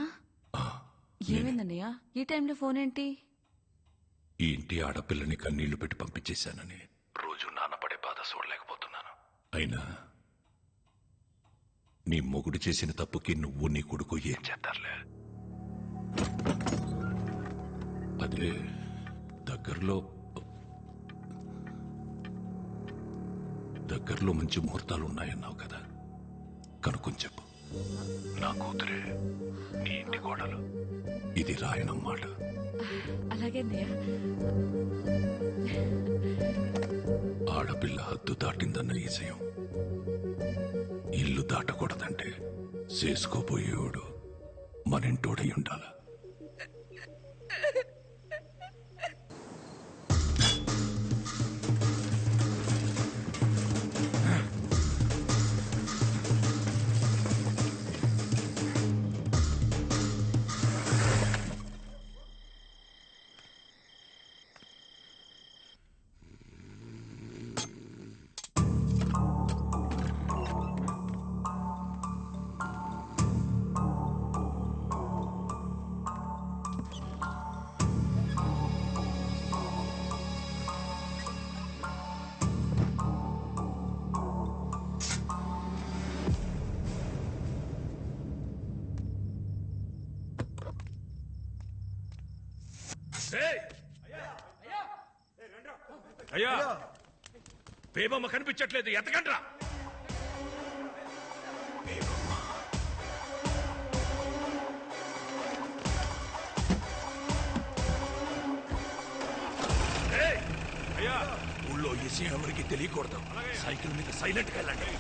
ఏమైందన్నయ్య ఈ టైంలో ఫోన్ ఏంటి? ఈ ఇంటి ఆడపిల్లని కన్నీళ్లు పెట్టి పంపించేశానని రోజు నాన్నపడే బాధ చూడలేకపోతున్నాను. అయినా నీ మొగుడు చేసిన తప్పుకి నువ్వు నీ కొడుకు ఏం చేస్తారులే. అదే దగ్గరలో మంచి ముహూర్తాలు ఉన్నాయన్నావు కదా, కనుక్కొని చెప్పు. నా కూతురే నీ ఇంటి కోడలు. ఇది రాయనం మాట. అలాగే అన్నయ్య. ఆడపిల్ల హద్దు దాటిందన్న ఈజయం ఇల్లు దాటకూడదంటే చేసుకోబోయేవాడు మనింటోడై ఉండాల. అయ్యా, బేబమ్మ కనిపించట్లేదు, ఎతకండ్రా. అయ్యా, ఊళ్ళో ఈ విషయం ఎవరికి తెలియకూడదు. సైకిల్ మీద సైలెంట్ గా వెళ్ళండి.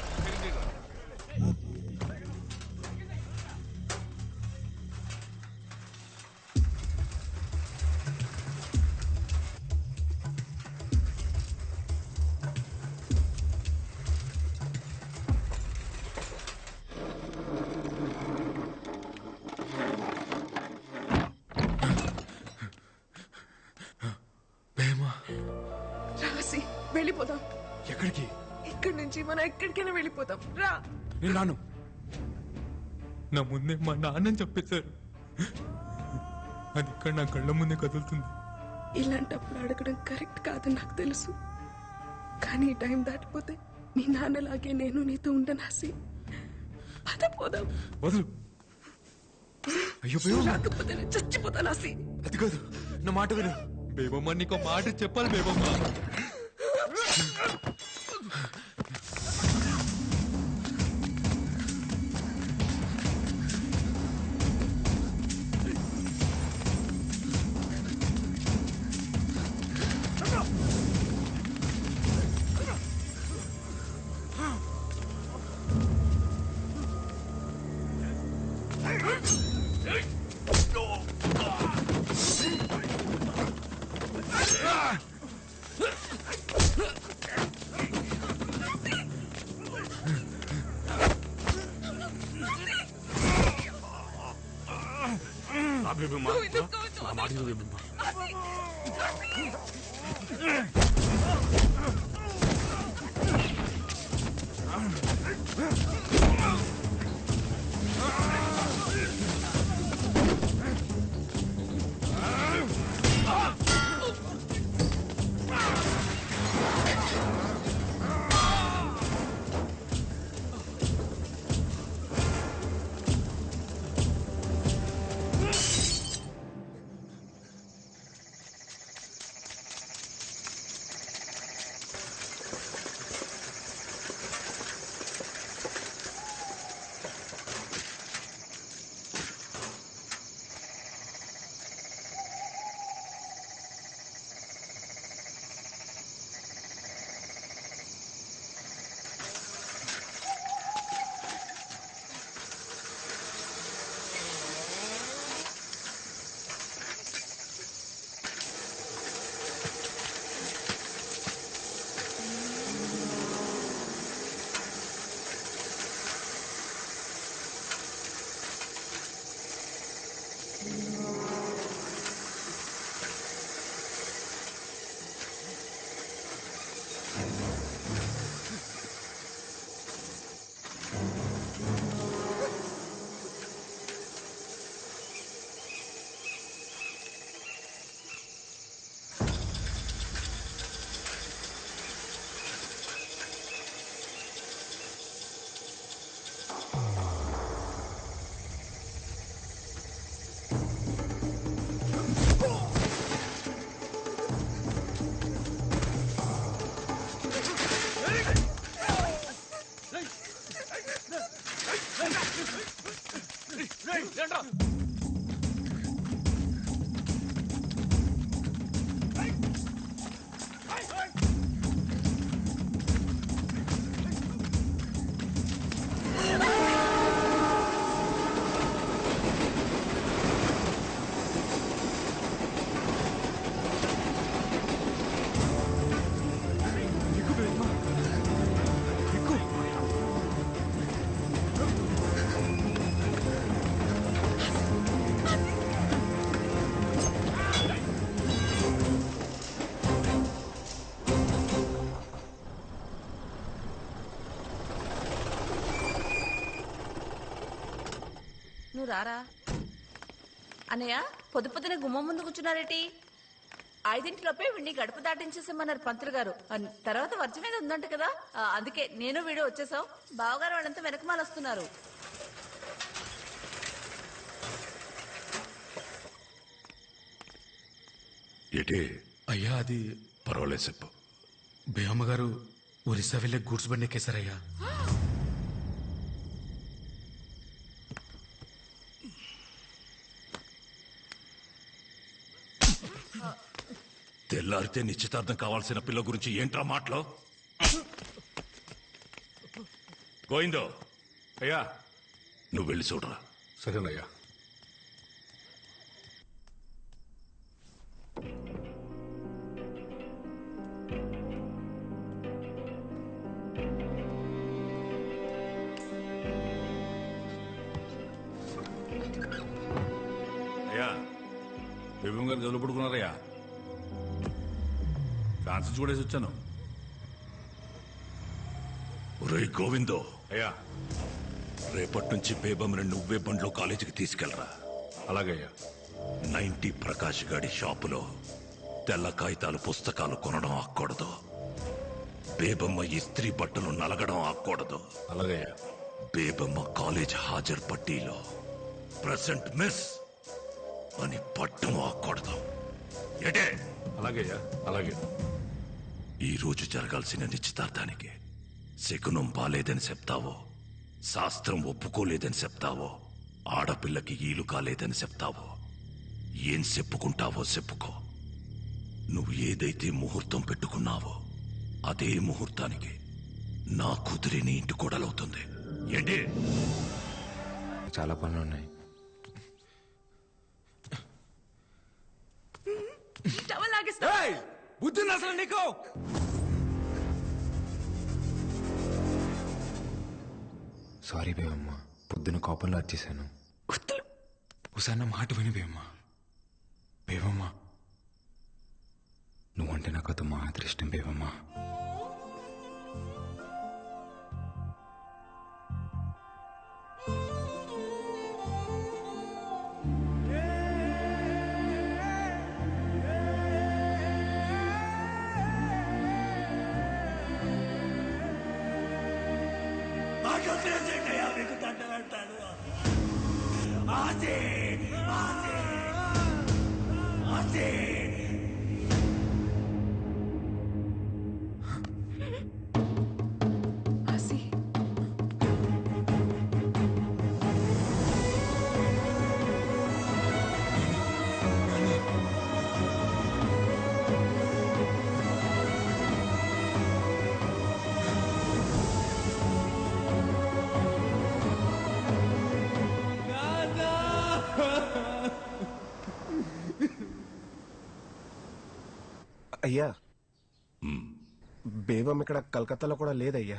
రాసి వెళ్ళిపోదాం. ఎక్కడికి? ఇక్కడి నుంచి మనం ఎక్కడికైనా వెళ్ళిపోతాం రా. నేను రాను. నా ముందే మా నాన్నని చెప్పేశారు. అది ఇక్కడ నా కళ్ళ ముందే కదులుతుంది. ఇలాంటప్పుడు అడగడం కరెక్ట్ కాదని నాకు తెలుసు, కానీ ఈ టైం దాటిపోతే మీ నాన్నలాగే నేను నీతో ఉండనాసి. పద పోదాం. వదులు. అయ్యో బేబమ్మ, రాకపోతే నేను చచ్చిపోతానాసి. అది కాదు, నా మాట విను. బేబమ్మ నీకు మాట చెప్పాలి బేబమ్మ. నువ్వు రారా. అన్నయ్య పొద్దు పొద్దున గుమ్మం ముందు కూర్చున్నారేటి? 5 వీడిని గడప దాటించేసామన్నారు పంతులు గారు. తర్వాత వర్జం మీద ఉందంట కదా, అందుకే నేను వీడు వచ్చేసావు. బావగారు వాళ్ళంతా వెనకమాల వస్తున్నారు. ఏటే? అయ్యా అది పర్వాలేదు చెప్పు. బేయమ్మ గారు ఒరిస్సా వెళ్ళే గూడ్స్ బండి ఎక్కేశారయ్యా. తెల్లారితే నిశ్చితార్థం కావాల్సిన పిల్ల గురించి ఏంట్రా మాటలో? గోయిందో అయ్యా, నువ్వు వెళ్ళి చూడరా. సరేనయ్యా. అయ్యా, బేబం గారు గదిలో పడుకున్నారయ్యా. ఫ్యాన్సీ చూడేసి వచ్చాను. ఒరేయ్ గోవిందో అయ్యా, రేపటి నుంచి బేబమ్మని నువ్వే బండ్లో కాలేజీకి తీసుకెళ్ళరా. అలాగయ్యా. 90 ప్రకాష్ గాడి షాపులో తెల్ల కాగితాలు పుస్తకాలు కొనడం ఆక్కూడదు. బేబమ్మ ఇస్త్రీ బట్టలు నలగడం ఆక్కూడదు. అలాగయ్యా. బేబమ్మ కాలేజ్ హాజరు పట్టీలో ప్రెసెంట్ మిస్ అని పట్టం ఆక్కూడదు. ఏటే? అలాగయ్యా. అలాగే. ఈ రోజు జరగాల్సిన నిశ్చితార్థానికి శకునం బాలేదని చెప్తావో, శాస్త్రం ఒప్పుకోలేదని చెప్తావో, ఆడపిల్లకి ఈలు కాలేదని చెప్తావో, ఏం చెప్పుకుంటావో చెప్పుకో. నువ్వు ఏదైతే ముహూర్తం పెట్టుకున్నావో అదే ముహూర్తానికి నా కూతురి నీ ఇంటి కోడలవుతుంది. ఏంటి? చాలా పనులు ఉన్నాయి. బుద్ధి అసలు నీకు? సారీ బేవమ్మ, పొద్దున కోపంలో వచ్చేసాను. ఒకసారి నా మాట విని బేవమ్మ. బేవమ్మ, నువ్వంటే నాకు అది మాత్రం ఇష్టం బేవమ్మ. అయ్యా, బేబం ఇక్కడ కలకత్తాలో కూడా లేదయ్యా.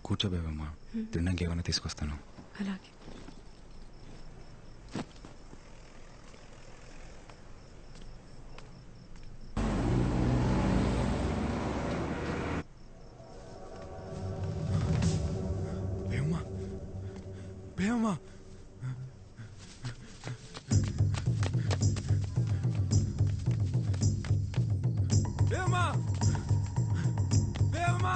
కూర్చో బేవమ్మ, తినడానికి ఏమైనా తీసుకొస్తాను. అలాగే. బేవమ్మ, బేవమ్మ, బేవమ్మ!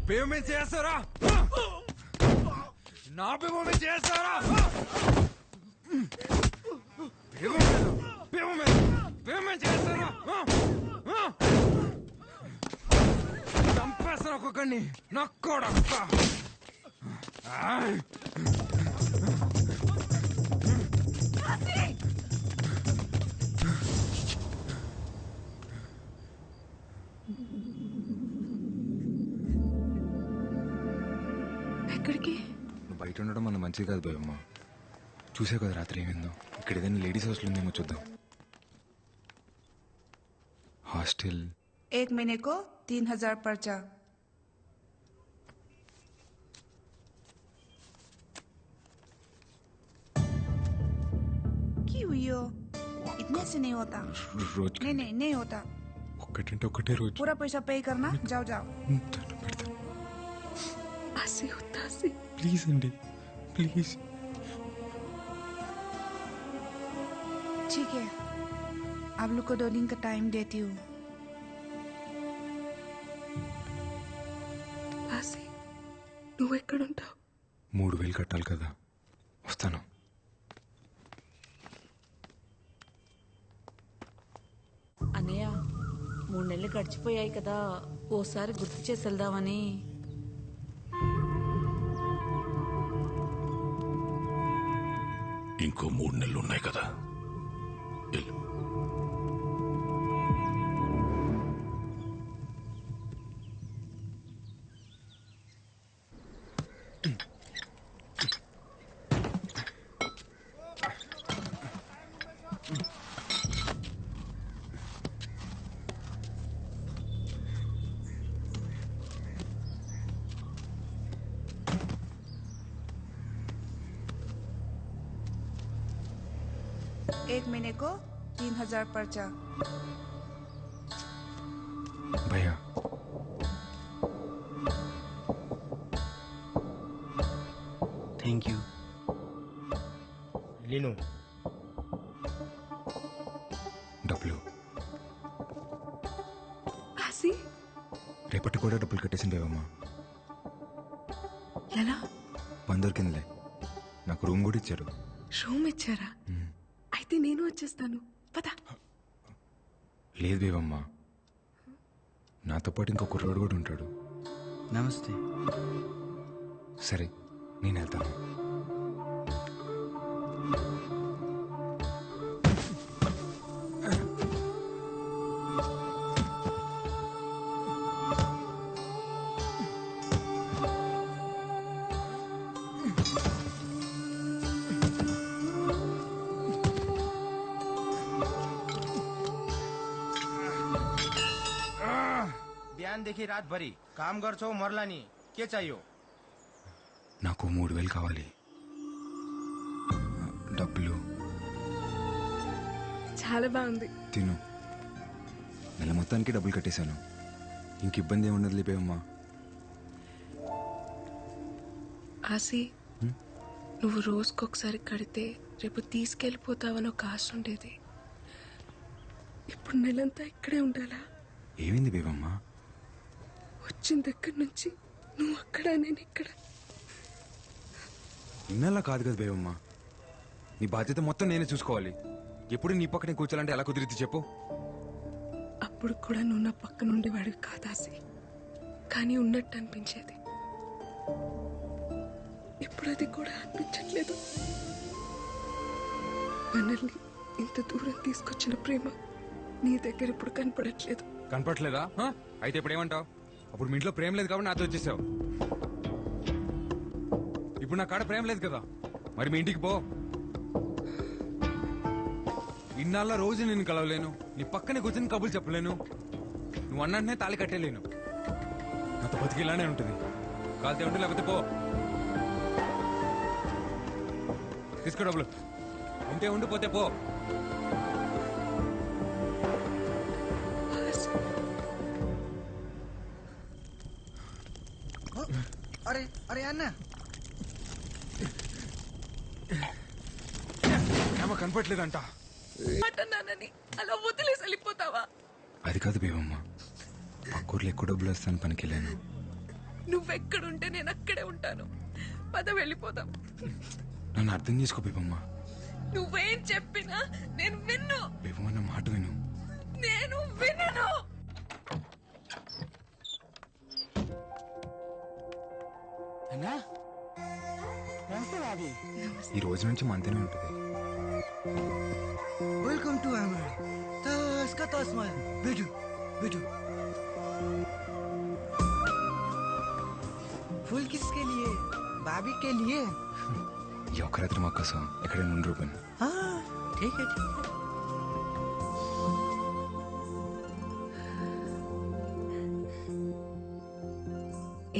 బేవమే చేస్తారా? నా బేవమే చేస్తారా? చంపేస్తాను ఒక్కొక్కడిని, నక్కోడక్క. ఎక్కడికి? నువ్వు బయట ఉండడం మన మంచిది కాదు బేవమ్మ. చూసే కదా రాత్రి ఏమైందో. ఇక్కడ ఏదైనా లేడీస్ హాస్టల్ ఉందేమో చూద్దాం. హాస్టల్ 1 महीने को 3000 पर्चा। क्यों हुई हो? इतने से नहीं होता। रोज नहीं होता। ఒక్కటంటే ఒకటే రోజు. पूरा पैसा पे करना। जाओ जाओ। ఆసి ఉత్తాసి. ప్లీజ్ అండి, ప్లీజ్. ठीक है, आप लोग को 2 दिन का टाइम देती हूँ। ఆసి, నువ్వు ఎక్కడుంటావు? 3000 కట్టాలి కదా, వస్తాను. అన్నయ్య, 3 నెలలు గడిచిపోయాయి కదా, ఓసారి గుర్తు చేసి వెళ్దామని. ఇంకో 3 నెలలు ఉన్నాయి కదా. एक महीने को 3000 पर्चा। भैया थैंक यू। लीनो డబ్బులు ఆసి రేపటి కూడా డబ్బులు కట్టేసింది బేబమ్మా. ఎలా? పని దొరికిందిలే, నాకు రూమ్ కూడా ఇచ్చారు. రూమ్ ఇచ్చారా? అయితే నేను వచ్చేస్తాను, పద. లేదు బేబమ్మా, నాతో పాటు ఇంకో కుర్రాడు కూడా ఉంటాడు. నమస్తే. సరే నేను వెళ్తాను. बिहानदेखि रातभरि काम गर्छौ मर्ला नि, के चाहियो? నాకు 3000 కావాలి. డబ్బులు చాలా బాగుంది. తిను. నెల మొత్తానికి డబ్బులు కట్టేశాను, ఇంక ఇబ్బంది ఏముండదు లేపేవమ్మా. ఆసి, నువ్వు రోజుకొకసారి కడితే రేపు తీసుకెళ్ళిపోతావని ఒక ఆశ ఉండేది. ఇప్పుడు నెలంతా ఇక్కడే ఉండాలా? ఏమైంది బేబమ్మా? వచ్చిన దగ్గర నుంచి నువ్వు అక్కడ, నేను ఇక్కడ. ఇన్నలా కాదు కదా బేబమ్మా, నీ బాధ్యత మొత్తం నేనే చూసుకోవాలి. ఎప్పుడు నీ పక్కనే కూర్చోాలంటే ఎలా కుదిరిద్ది చెప్పు? అప్పుడు కూడా నువ్వు నా పక్కన ఉండేవాడివి కాదాసి, కానీ ఉన్నట్టు అనిపించేది. ఇప్పుడు అది కూడా అనిపించట్లేదు. మనల్ని ఇంత దూరం తీసుకొచ్చిన ప్రేమ నీ దగ్గర ఇప్పుడు కనపడట్లేదు. కనపట్లేదా? అయితే ఇప్పుడు ఏమంటావు? అప్పుడు మీ ఇంట్లో ప్రేమ లేదు కాబట్టి నాతో వచ్చేసావు. ఇప్పుడు నా కాడ ప్రేమ లేదు కదా, మరి మీ ఇంటికి పో. ఇన్నాళ్ళ రోజు నేను కలవలేను, నీ పక్కనే కూర్చొని కబుర్లు చెప్పలేను, నువ్వు అన్నంటనే తాళి కట్టేలేను. నాతో బతికి ఇలానే ఉంటుంది. కాలితే ఉంటే లేకపోతే పో. తీసుకో డబ్బులు, ఉంటే ఉండిపోతే పో. अरे अरे అన్న, ఏమో కనపట్లేదంట. నాన్నని అలా వదిలేసి వెళ్ళిపోతావా? అది కాదు బేబమ్మ, పక్కూర్లో ఎక్కువ డబ్బులు వస్తాను పనికి వెళ్ళాను. నువ్వెక్కడుంటే నేను అక్కడే ఉంటాను. పద వెళ్ళిపోదాం. నన్ను అర్థం చేసుకో బేబమ్మ. నువ్వేం చెప్పినా నేను విన్ను. బేబమ్మ నా మాట విను. నేను వినను. అన్నా ఈ రోజు నుంచి మంతనే ఉంటుంది. वेलकम टू अमर। तस का तस में बैठो बैठो। फूल किसके लिए? भाभी के लिए। ఈ ఒక్క రాత్రి మా కోసం ఎక్కడైనా ఉండి రూపాను. हाँ ठीक है ठीक है।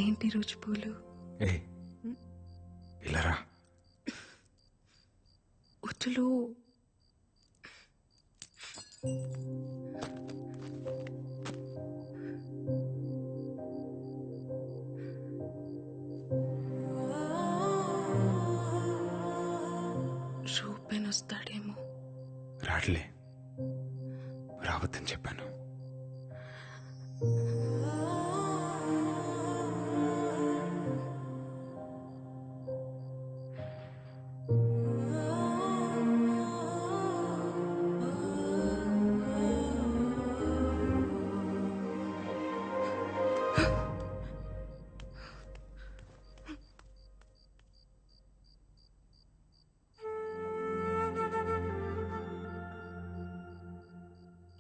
ఏంటి రోజు పూలు? ఏ ఇలా రా. వద్దులు. రూపెన్ వస్తాడేమో. రాట్లే, రావద్దని చెప్పాను.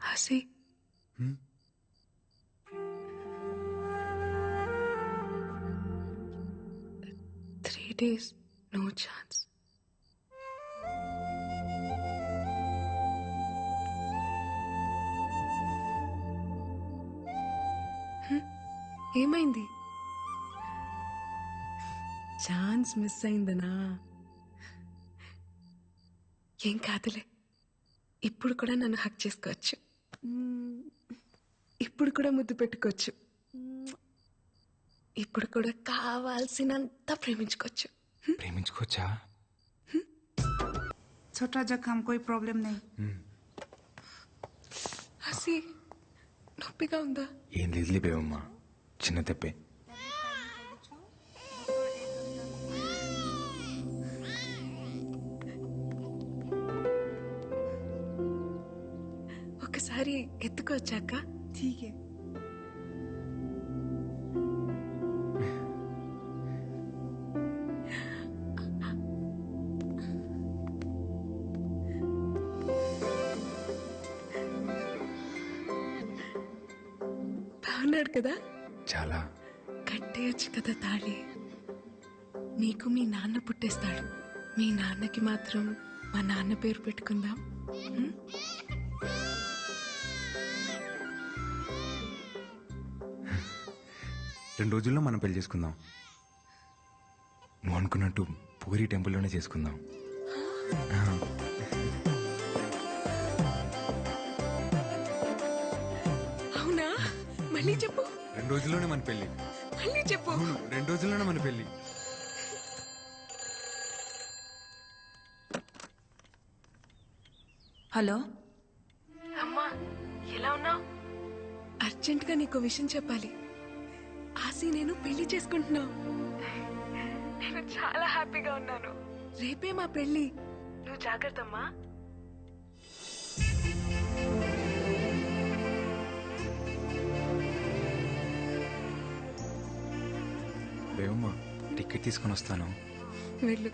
Hasi, 3 days, no chance. ఏమైంది? ఛాన్స్ మిస్ అయిందనా? ఏం కాదులే, ఇప్పుడు కూడా నన్ను హక్ చేసుకోవచ్చు. ఇప్పుడు కూడా ముద్దు పెట్టుకోవచ్చు. ఇప్పుడు కూడా కావాల్సినంత ప్రేమించుకోవచ్చు. ప్రేమించుకోవచ్చా? छोटा जख्म कोई प्रॉब्लम नहीं. హసి నొప్పిగా ఉందా? ఏం లేదులే బేవమ్మా, చిన్న తెప్పే. ఒకసారి ఎత్తుకోవచ్చాక? ठीक है. బాగున్నాడు కదా? చాలా. కట్టేయచ్చు కదా తాళి. నీకు మీ నాన్న పుట్టేస్తాడు. మీ నాన్నకి మాత్రం మా నాన్న పేరు పెట్టుకుందాం. 2 రోజుల్లో మనం పెళ్లి చేసుకుందాం. నువ్వు అనుకున్నట్టు పూరి టెంపుల్లోనే చేసుకుందాం. అవునా? మళ్ళీ చెప్పు. 2 రోజుల్లోనే మన పెళ్లి. మళ్ళీ చెప్పు. అవును, 2 రోజుల్లోనే మన పెళ్లి. హలో అమ్మా, ఎలా ఉన్నావు? అర్జెంటుగా నీకు విషయం చెప్పాలి. ఆసి నేను పెళ్లి చేసుకుంటున్నావు. నేను చాలా హ్యాపీగా ఉన్నాను. రేపే మా పెళ్లి. నువ్వు జాగ్రత్తమ్మా. బేవమ్మా, టికెట్ తీసుకొని వస్తాను. వెళ్ళు.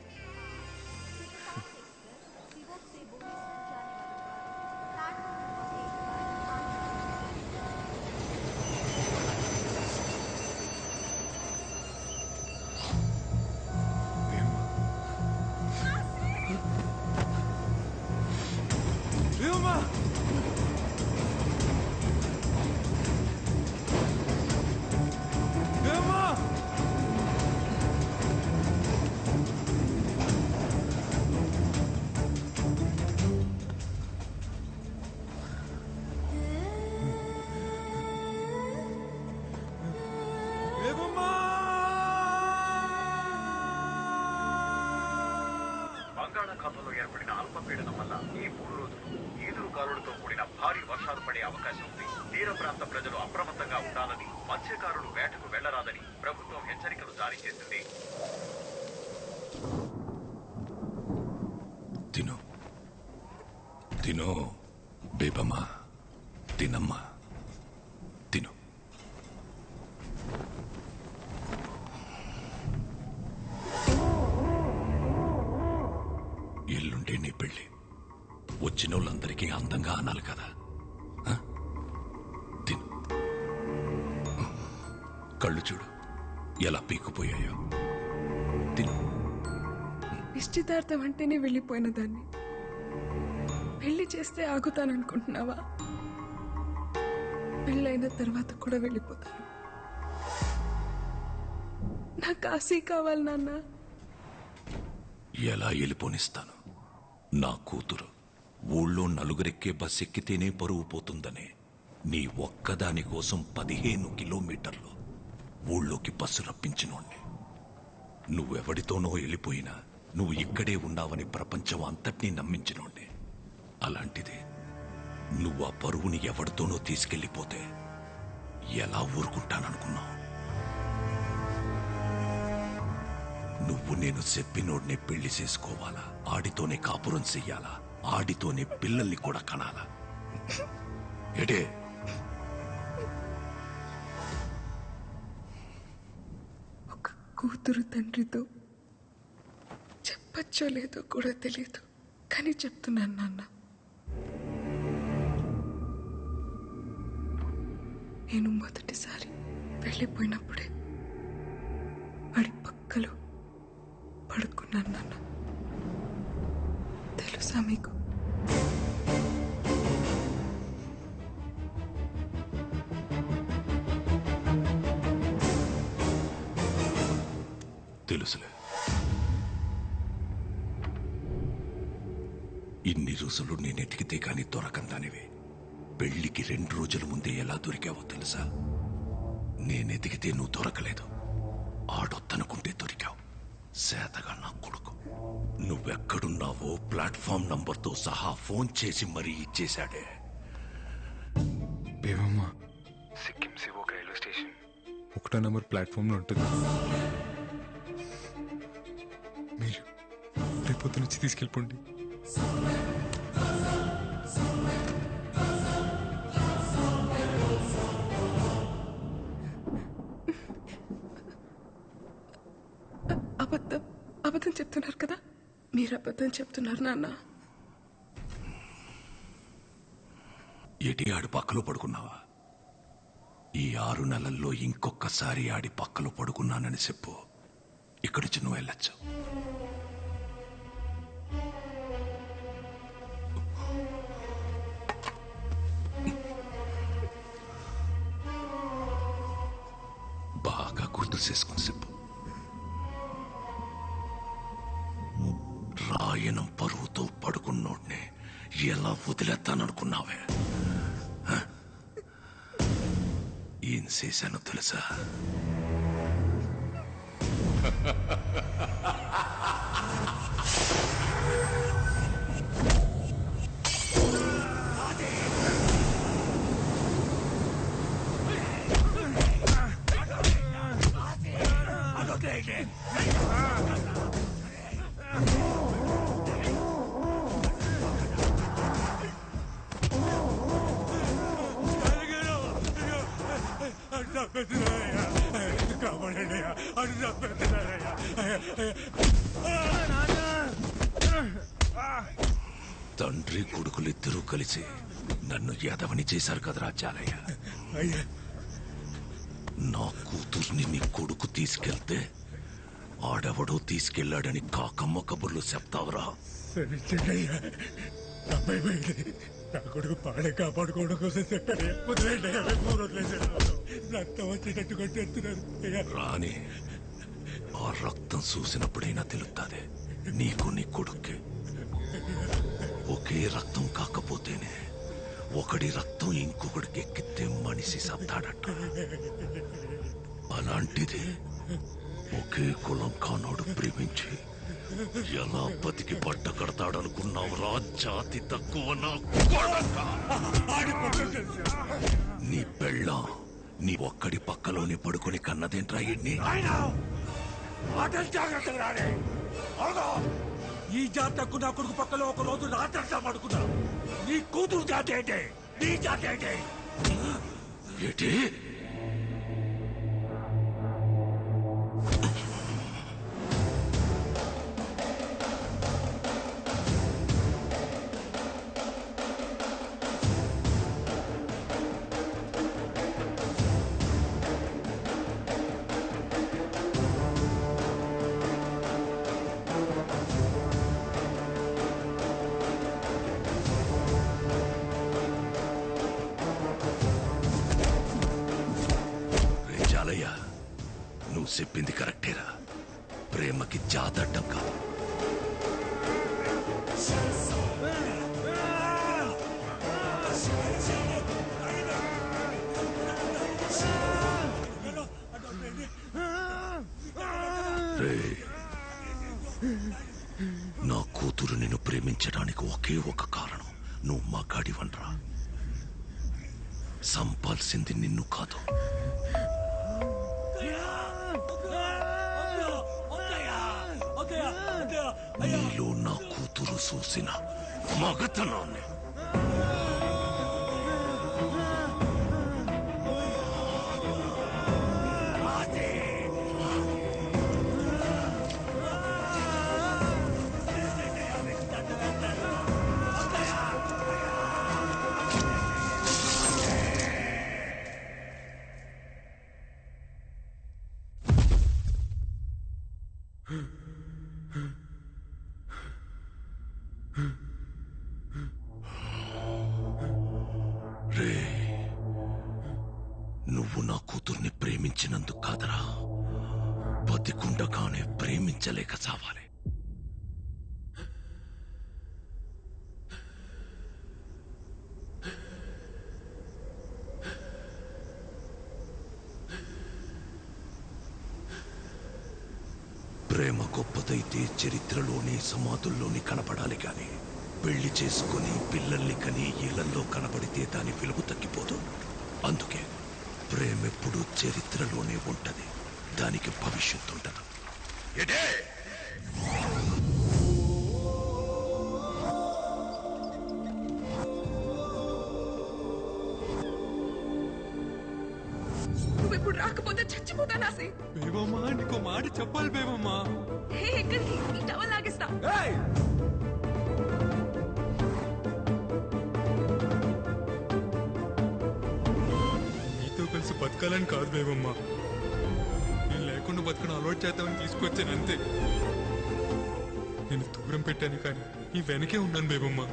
బంగాళాఖాతంలో ఏర్పడిన అల్పపీడనం వల్ల ఈ 3 రోజులు ఈదురుగాలులతో కూడిన భారీ వర్షాలు పడే అవకాశం ఉంది. తీర ప్రాంత ప్రజలు అప్రమత్తంగా ఉండాలని, మత్స్యకారులు వేటకు వెళ్లరాదని ప్రభుత్వం హెచ్చరికలు జారీ చేసింది. తిను తిను బేబమ్మా, తినమ్మా, తిను. ఎల్లుండే నీ పెళ్ళి. వచ్చిన వాళ్ళందరికీ అందంగా అనాలి కదా. తిను. కళ్ళు చూడు ఎలా పీక్కుపోయాయో. తిను. నిశ్చితార్థం అంటేనే వెళ్ళిపోయిన దాన్ని పెళ్లి చేస్తే ఆగుతాననుకుంటున్నావా? పెళ్ళైన తర్వాత కూడా వెళ్ళిపోతాను. నాకు ఆశీ కావాలి నాన్న. ఎలా వెళ్ళిపోనిస్తాను? నా కూతురు ఊళ్ళో నలుగురెక్కే బస్ ఎక్కితేనే పరువు పోతుందనే నీ ఒక్కదాని కోసం 15 కిలోమీటర్లు ఊళ్ళోకి బస్సు రప్పించినోణ్ణి. నువ్వెవడితోనో వెళ్ళిపోయినా నువ్వు ఇక్కడే ఉన్నావని ప్రపంచం అంతటినీ నమ్మించినోణ్ణి. అలాంటిది నువ్వు ఆ పరువుని ఎవడితోనో తీసుకెళ్ళిపోతే ఎలా ఊరుకుంటాననుకున్నావు? నువ్వు నేను చెప్పినోడ్నే పెళ్లి చేసుకోవాలా, ఆడితోనే కాపురం చెయ్యాలా, ఆడితోనే పిల్లల్ని కూడా కనాలా? ఎడే ఒక కూతురు తండ్రితో చెప్పచ్చో లేదో కూడా తెలియదు, కానీ చెప్తున్నాను నాన్న. నేను మొదటిసారి వెళ్ళిపోయినప్పుడే వాడి పక్కలో పడుకున్నాను నాన్న. తెలుసా మీకు? తెలుసులే. ఇన్ని రోజులు నేను ఎతికితే కానీ దొరకందానివి పెళ్లికి 2 రోజుల ముందే ఎలా దొరికావో తెలుసా? నేను ఎతికితే నువ్వు దొరకలేదు, ఆడొద్దనుకుంటే దొరికావు. సేతగా నా కొడుకు నువ్వెక్కడున్నావో ప్లాట్ఫామ్ నంబర్తో సహా ఫోన్ చేసి మరీ ఇచ్చేశాడే. బేవమ్మ, సిక్కిం సివోక్ రైల్వే స్టేషన్ 1వ నంబర్ ప్లాట్ఫామ్లో ఉంటుంది. మీరు రేపొద్దు నుంచి తీసుకెళ్ళిపోండి. అబద్ధం చెప్తున్నారు కదా? మీరు అబద్ధం చెప్తున్నారు నాన్న. ఎటి ఆడి పక్కలో పడుకున్నావా? ఈ 6 నెలల్లో ఇంకొకసారి ఆడి పక్కలో పడుకున్నానని చెప్పు, ఇక్కడికి నువ్వు వెళ్ళొచ్చు. బాగా గుర్తు చేసుకుని చెప్పు. రాయనం పరువుతో పడుకున్నోడ్ని ఎలా వదిలేస్తాననుకున్నావే? ఏం చేశానో తెలుసా? తండ్రి కొడుకులిద్దరూ కలిసి నన్ను యాదవని చేశారు కదరా చాలయ్య. నా కూతుర్ని నీ కొడుకు తీసుకెళ్తే ఆడెవడో తీసుకెళ్లాడని కాకమ్మ కబుర్లు చెప్తావురా? నా కొడుకు పాడే కాపాడుకోవడం కోసం చెప్పారు. రక్తం వచ్చేటట్టు కొట్టేస్తున్నారు. రాని ఆ రక్తం చూసినప్పుడైనా తెలుస్తుంది నీకు నీ కొడుక్కి. ఒకే రక్తం కాకపోతేనే ఒకడి రక్తం ఇంకొకడికి ఎక్కితే మనిషి సత్తాడట. అలాంటిది ఒకే కులం కానోడు ప్రేమించి ఎలా బతికి బట్ట కడతాడనుకున్నావురా? జాతి తక్కువ నా కొడక. నీ పెళ్ళం నీ ఒక్కడి పక్కలోనే పడుకొని కన్నదేంట్రా ఎన్ని? ఈ జాతకు నా కొడుకు పక్కలో ఒక రోజు రాత్రంతా పడుకున్నా. నీ కూతురు జాతి ఏంటి? నీ జాతి ఏంటి? ఏంటి? నువ్వు చెప్పింది కరెక్టేరా. ప్రేమకి జాతడ్డం కాదు. నా కూతురు నిన్ను ప్రేమించడానికి ఒకే ఒక కారణం, నువ్వు మగాడివన్రా. సంపాల్సింది నిన్ను కాదు. నీలో నా కూతురు చూసిన మగతనాన్ని. రే, నువ్వు నా కూతుర్ని ప్రేమించినందుకు కాదరా, బతికుండగానే ప్రేమించలేక చావాలి. ప్రేమ గొప్పదైతే చరిత్రలోని సమాధుల్లోని కనపడాలి కానీ పెళ్లి చేసుకుని పిల్లల్ని కని ఇళ్లలో కనబడితే దాని విలువ తగ్గిపోదు. అందుకే ప్రేమ ఎప్పుడూ చరిత్రలోనే ఉంటది, దానికి భవిష్యత్తు ఉండదు. ఎడే నువ్వు ఇప్పుడు రాకపోతే చచ్చిపోతానాసి. బేబమ్మా నీకు మాట చెప్పాలి బేబమ్మా. ఎక్కడికి ఈ టవల్ లాగిస్తా. నీతో కలిసి బతకాలని కాదు బేబమ్మా, నేను లేకుండా బతకడం అలవాటు చేద్దామని తీసుకొచ్చాను అంతే. నేను దూరం పెట్టాను కానీ నీ వెనకే ఉన్నాను బేబమ్మా.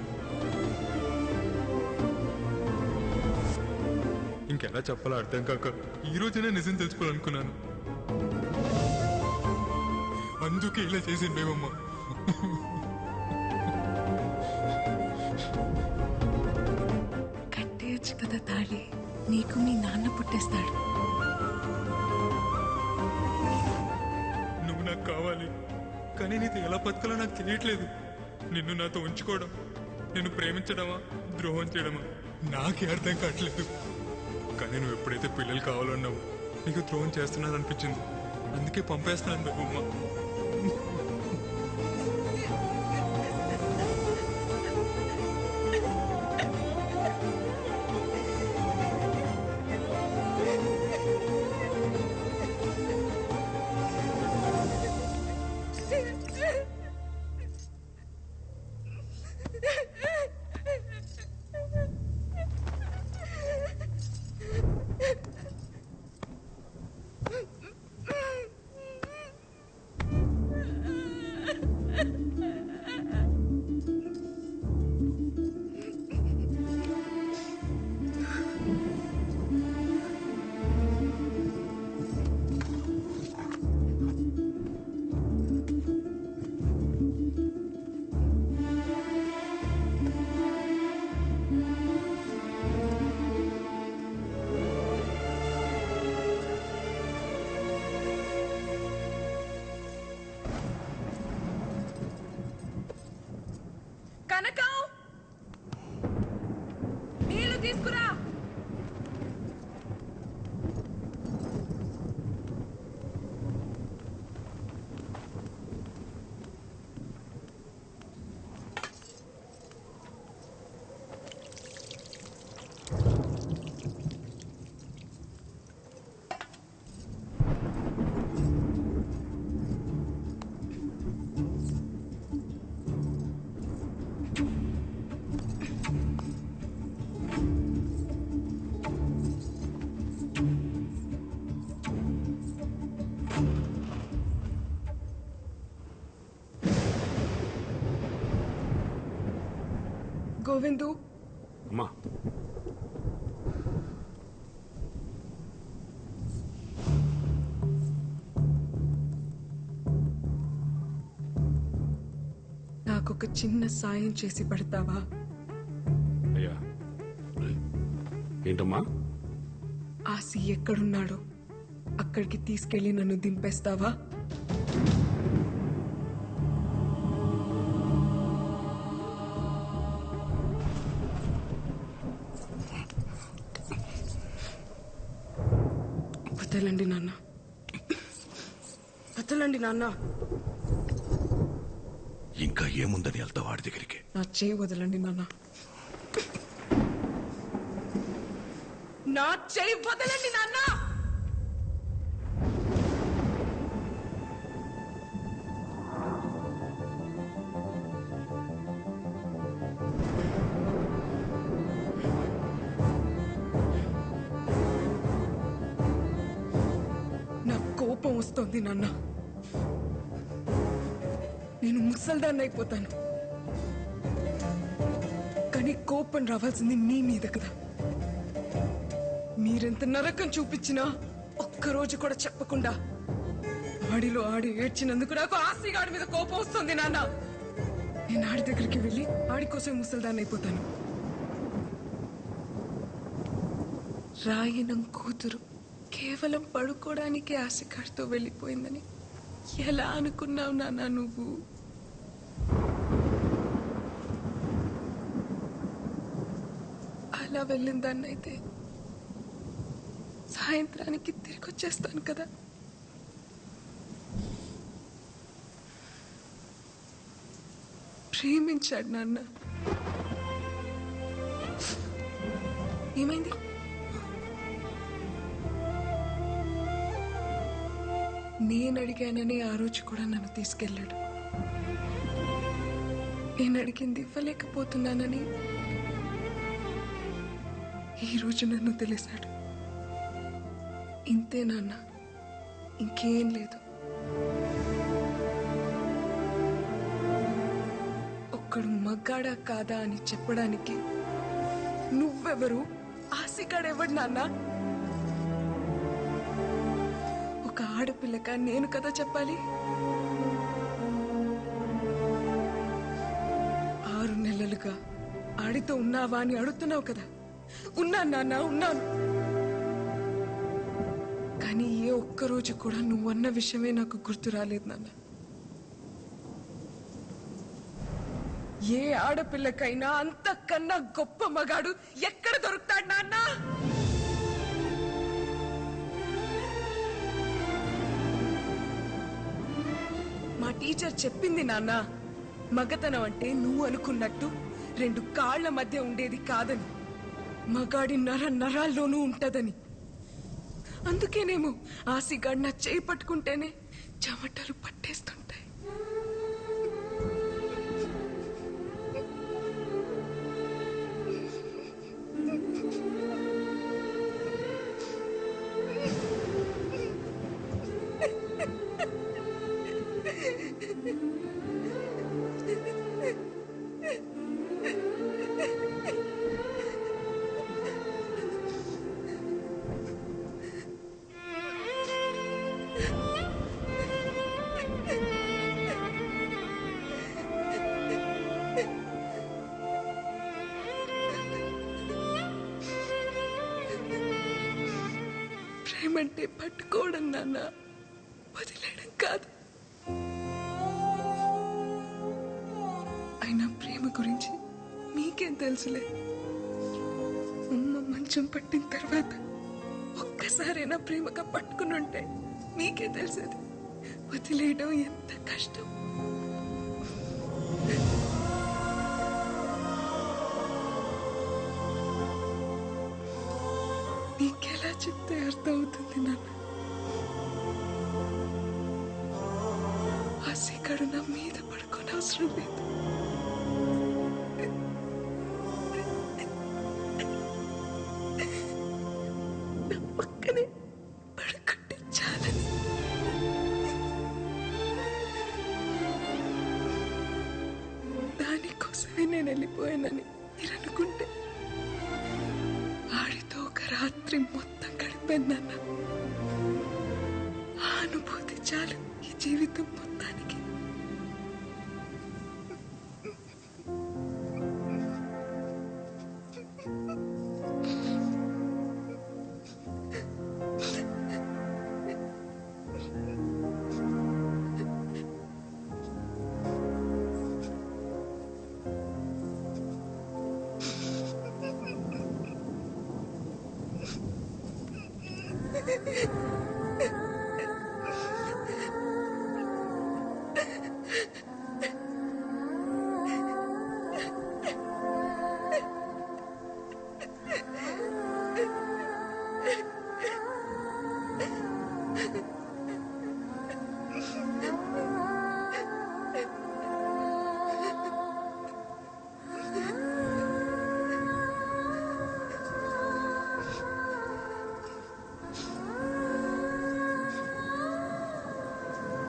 ఇంకెలా చెప్పాలో అర్థం కాక ఈ రోజైనా నిజం తెలుసుకోవాలనుకున్నాను. అందుకే ఇలా చేసింది బేబమ్మా. కట్టేయచ్చు కదా తాళి, నీకు మీ నాన్న పుట్టేస్తాడు. నువ్వు నాకు కావాలి, కానీ నీతో ఎలా బతకాలో నాకు తెలియట్లేదు. నిన్ను నాతో ఉంచుకోవడం, నిన్ను ప్రేమించడమా ద్రోహం చేయడమా నాకే అర్థం కావట్లేదు. కానీ నువ్వు ఎప్పుడైతే పిల్లలు కావాలన్నావు నీకు ద్రోహం చేస్తున్నాను అనిపించింది, అందుకే పంపేస్తున్నాను బేబమ్మ. కనకం, నీళ్లు తీసుకురా. గోవిందు, అమ్మా నాకొక చిన్న సాయం చేసి పడతావా? అయ్యా ఏంటమ్మా? ఆసి ఎక్కడున్నాడో అక్కడికి తీసుకెళ్లి నన్ను దింపేస్తావా? వదలండి నాన్న, వదలండి నాన్న. ఇంకా ఏముందని వెళ్తా వాడి దగ్గరికి? నా చేయి వదలండి నాన్న, నా చేయి వదలండి నాన్న. నా కోపం వస్తోంది నాన్న, నేను ముసల్దాన్ని అయిపోతాను. కానీ కోపం రావాల్సింది నీ మీద కదా. మీరెంత నరకం చూపించినా ఒక్కరోజు కూడా చెప్పకుండా ఆడిలో ఆడి ఏడ్చినందుకు నాకు ఆసిగాడి మీద కోపం వస్తుంది నాన్న. నేను ఆడి దగ్గరికి వెళ్ళి ఆడి కోసం ముసల్దాన్ని అయిపోతాను. రాయనం కూతురు కేవలం పడుకోవడానికి ఆశగాడితో వెళ్ళిపోయిందని ఎలా అనుకున్నావు నాన్న నువ్వు? అలా వెళ్ళిందాన్నైతే సాయంత్రానికి తిరిగి వచ్చేస్తాను కదా. ప్రేమించాడు నాన్న. ఏమైంది? నేను అడిగానని ఆ రోజు కూడా నన్ను తీసుకెళ్ళాడు. నేను అడిగింది ఇవ్వలేకపోతున్నానని ఈ రోజు నన్ను తెలిసాడు. ఇంతే నాన్న, ఇంకేం లేదు. ఒక్కడు మగ్గాడా కాదా అని చెప్పడానికి నువ్వెవరు? ఆశగాడెవడు నాన్న? ఒక ఆడపిల్లగా నేను కదా చెప్పాలి. 6 నెలలుగా ఆడితో ఉన్నావా అని అడుగుతున్నావు కదా. ఉన్నాను నాన్న, ఉన్నాను. కానీ ఏ ఒక్కరోజు కూడా నువ్వన్న విషయమే నాకు గుర్తు రాలేదు నాన్న. ఏ ఆడపిల్లకైనా అంతకన్నా గొప్ప మగాడు ఎక్కడ దొరుకుతాడు నాన్న? మా టీచర్ చెప్పింది నాన్న, మగతనం అంటే నువ్వు అనుకున్నట్టు 2 కాళ్ల మధ్య ఉండేది కాదని, మగాడి నరాల్లోనూ ఉంటదని. అందుకేనేమో ఆసిగాడు నా చేయి పట్టుకుంటేనే చెమటలు పట్టేస్తుంటాయి. ప్రేమంటే పట్టుకోవడం నాన్న, వదిలేయడం కాదు. అయినా ప్రేమ గురించి మీకేం తెలుసులే. అమ్మ మంచం పట్టిన తర్వాత ఒక్కసారైనా ప్రేమగా పట్టుకుని ఉంటే మీకే తెలిసేది వదిలేయడం ఎంత కష్టం. నీకెలా చెప్తే అర్థమవుతుంది నాన్న? ఆశగాడు నా మీద పడుకోని అవసరం లేదు. నా పక్కనే పడుకుంటే చాలని. దానికోసమే నేను వెళ్ళిపోయానని మీరు అనుకుంటే ఆడితో ఒక రాత్రి మొత్తం గడిపానన్న ఆ అనుభూతి చాలు ఈ జీవితం మొత్తానికి.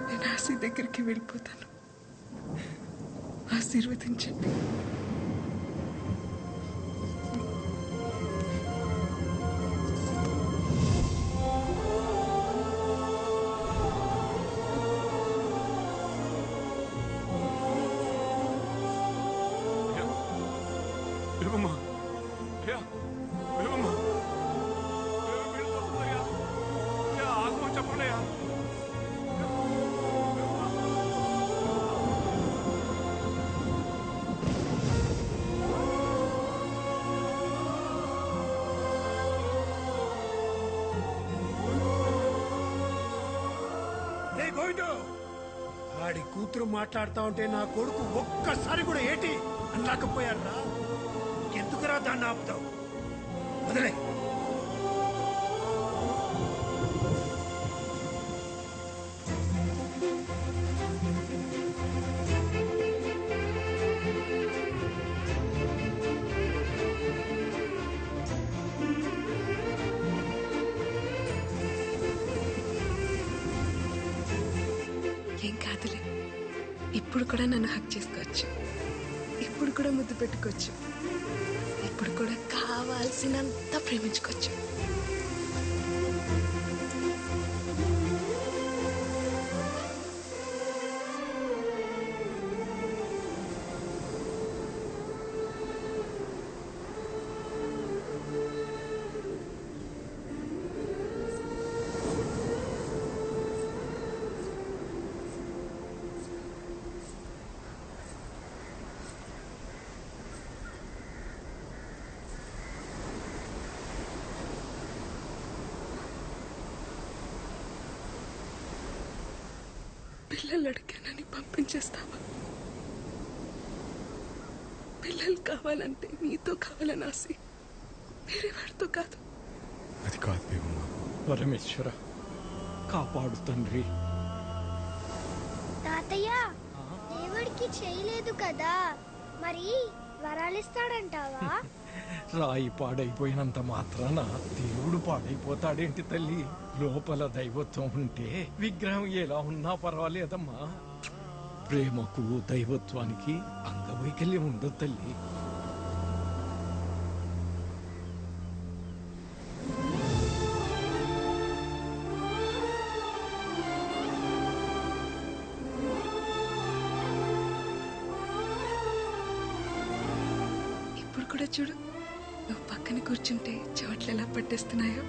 నేను ఆశ దగ్గరికి వెళ్ళిపోతాను. ఆశీర్వదించండి. భీమమ్మ, అయ్యా, భీమమ్మ, వెళ్ళిపోతుందయ్యా. అయ్యా, ఆగమని చెప్పండి అయ్యా. ఏ గోవిందు, ఆడి కూతురు మాట్లాడుతా ఉంటే నా కొడుకు ఒక్కసారి కూడా ఏటి అనలేకపోయారా? ఎందుకురా దాన్ని ఆపుతావు? వదిలే. ఏం కాదులే, ఇప్పుడు కూడా నన్ను హక్ చేసుకోవచ్చు, ఇప్పుడు కూడా ముద్దు పెట్టుకోవచ్చు, ఇప్పుడు కూడా కావాల్సినంత ప్రేమించుకోవచ్చు. పిల్లలు అడిగానని పంపించేస్తావా? పిల్లలు కావాలంటే నీతో కావాలని ఆశి, వేరే వాడితో కాదు. అది కాదు భీమమ్మ. పరమేశ్వర కాపాడు తండ్రి. తాతయ్య, దేవుడికి చేయలేదు కదా, మరి వరాలిస్తాడంటావా? రాయి పాడైపోయినంత మాత్రాన దేవుడు పాడైపోతాడేంటి తల్లి? లోపల దైవత్వం ఉంటే విగ్రహం ఎలా ఉన్నా పర్వాలేదమ్మా. ప్రేమకు దైవత్వానికి అంగవైకల్యం ఉండదు తల్లి. ఇప్పుడు కూడా చూడు, నువ్వు పక్కన కూర్చుంటే చెవట్లు ఎలా పట్టేస్తున్నాయో.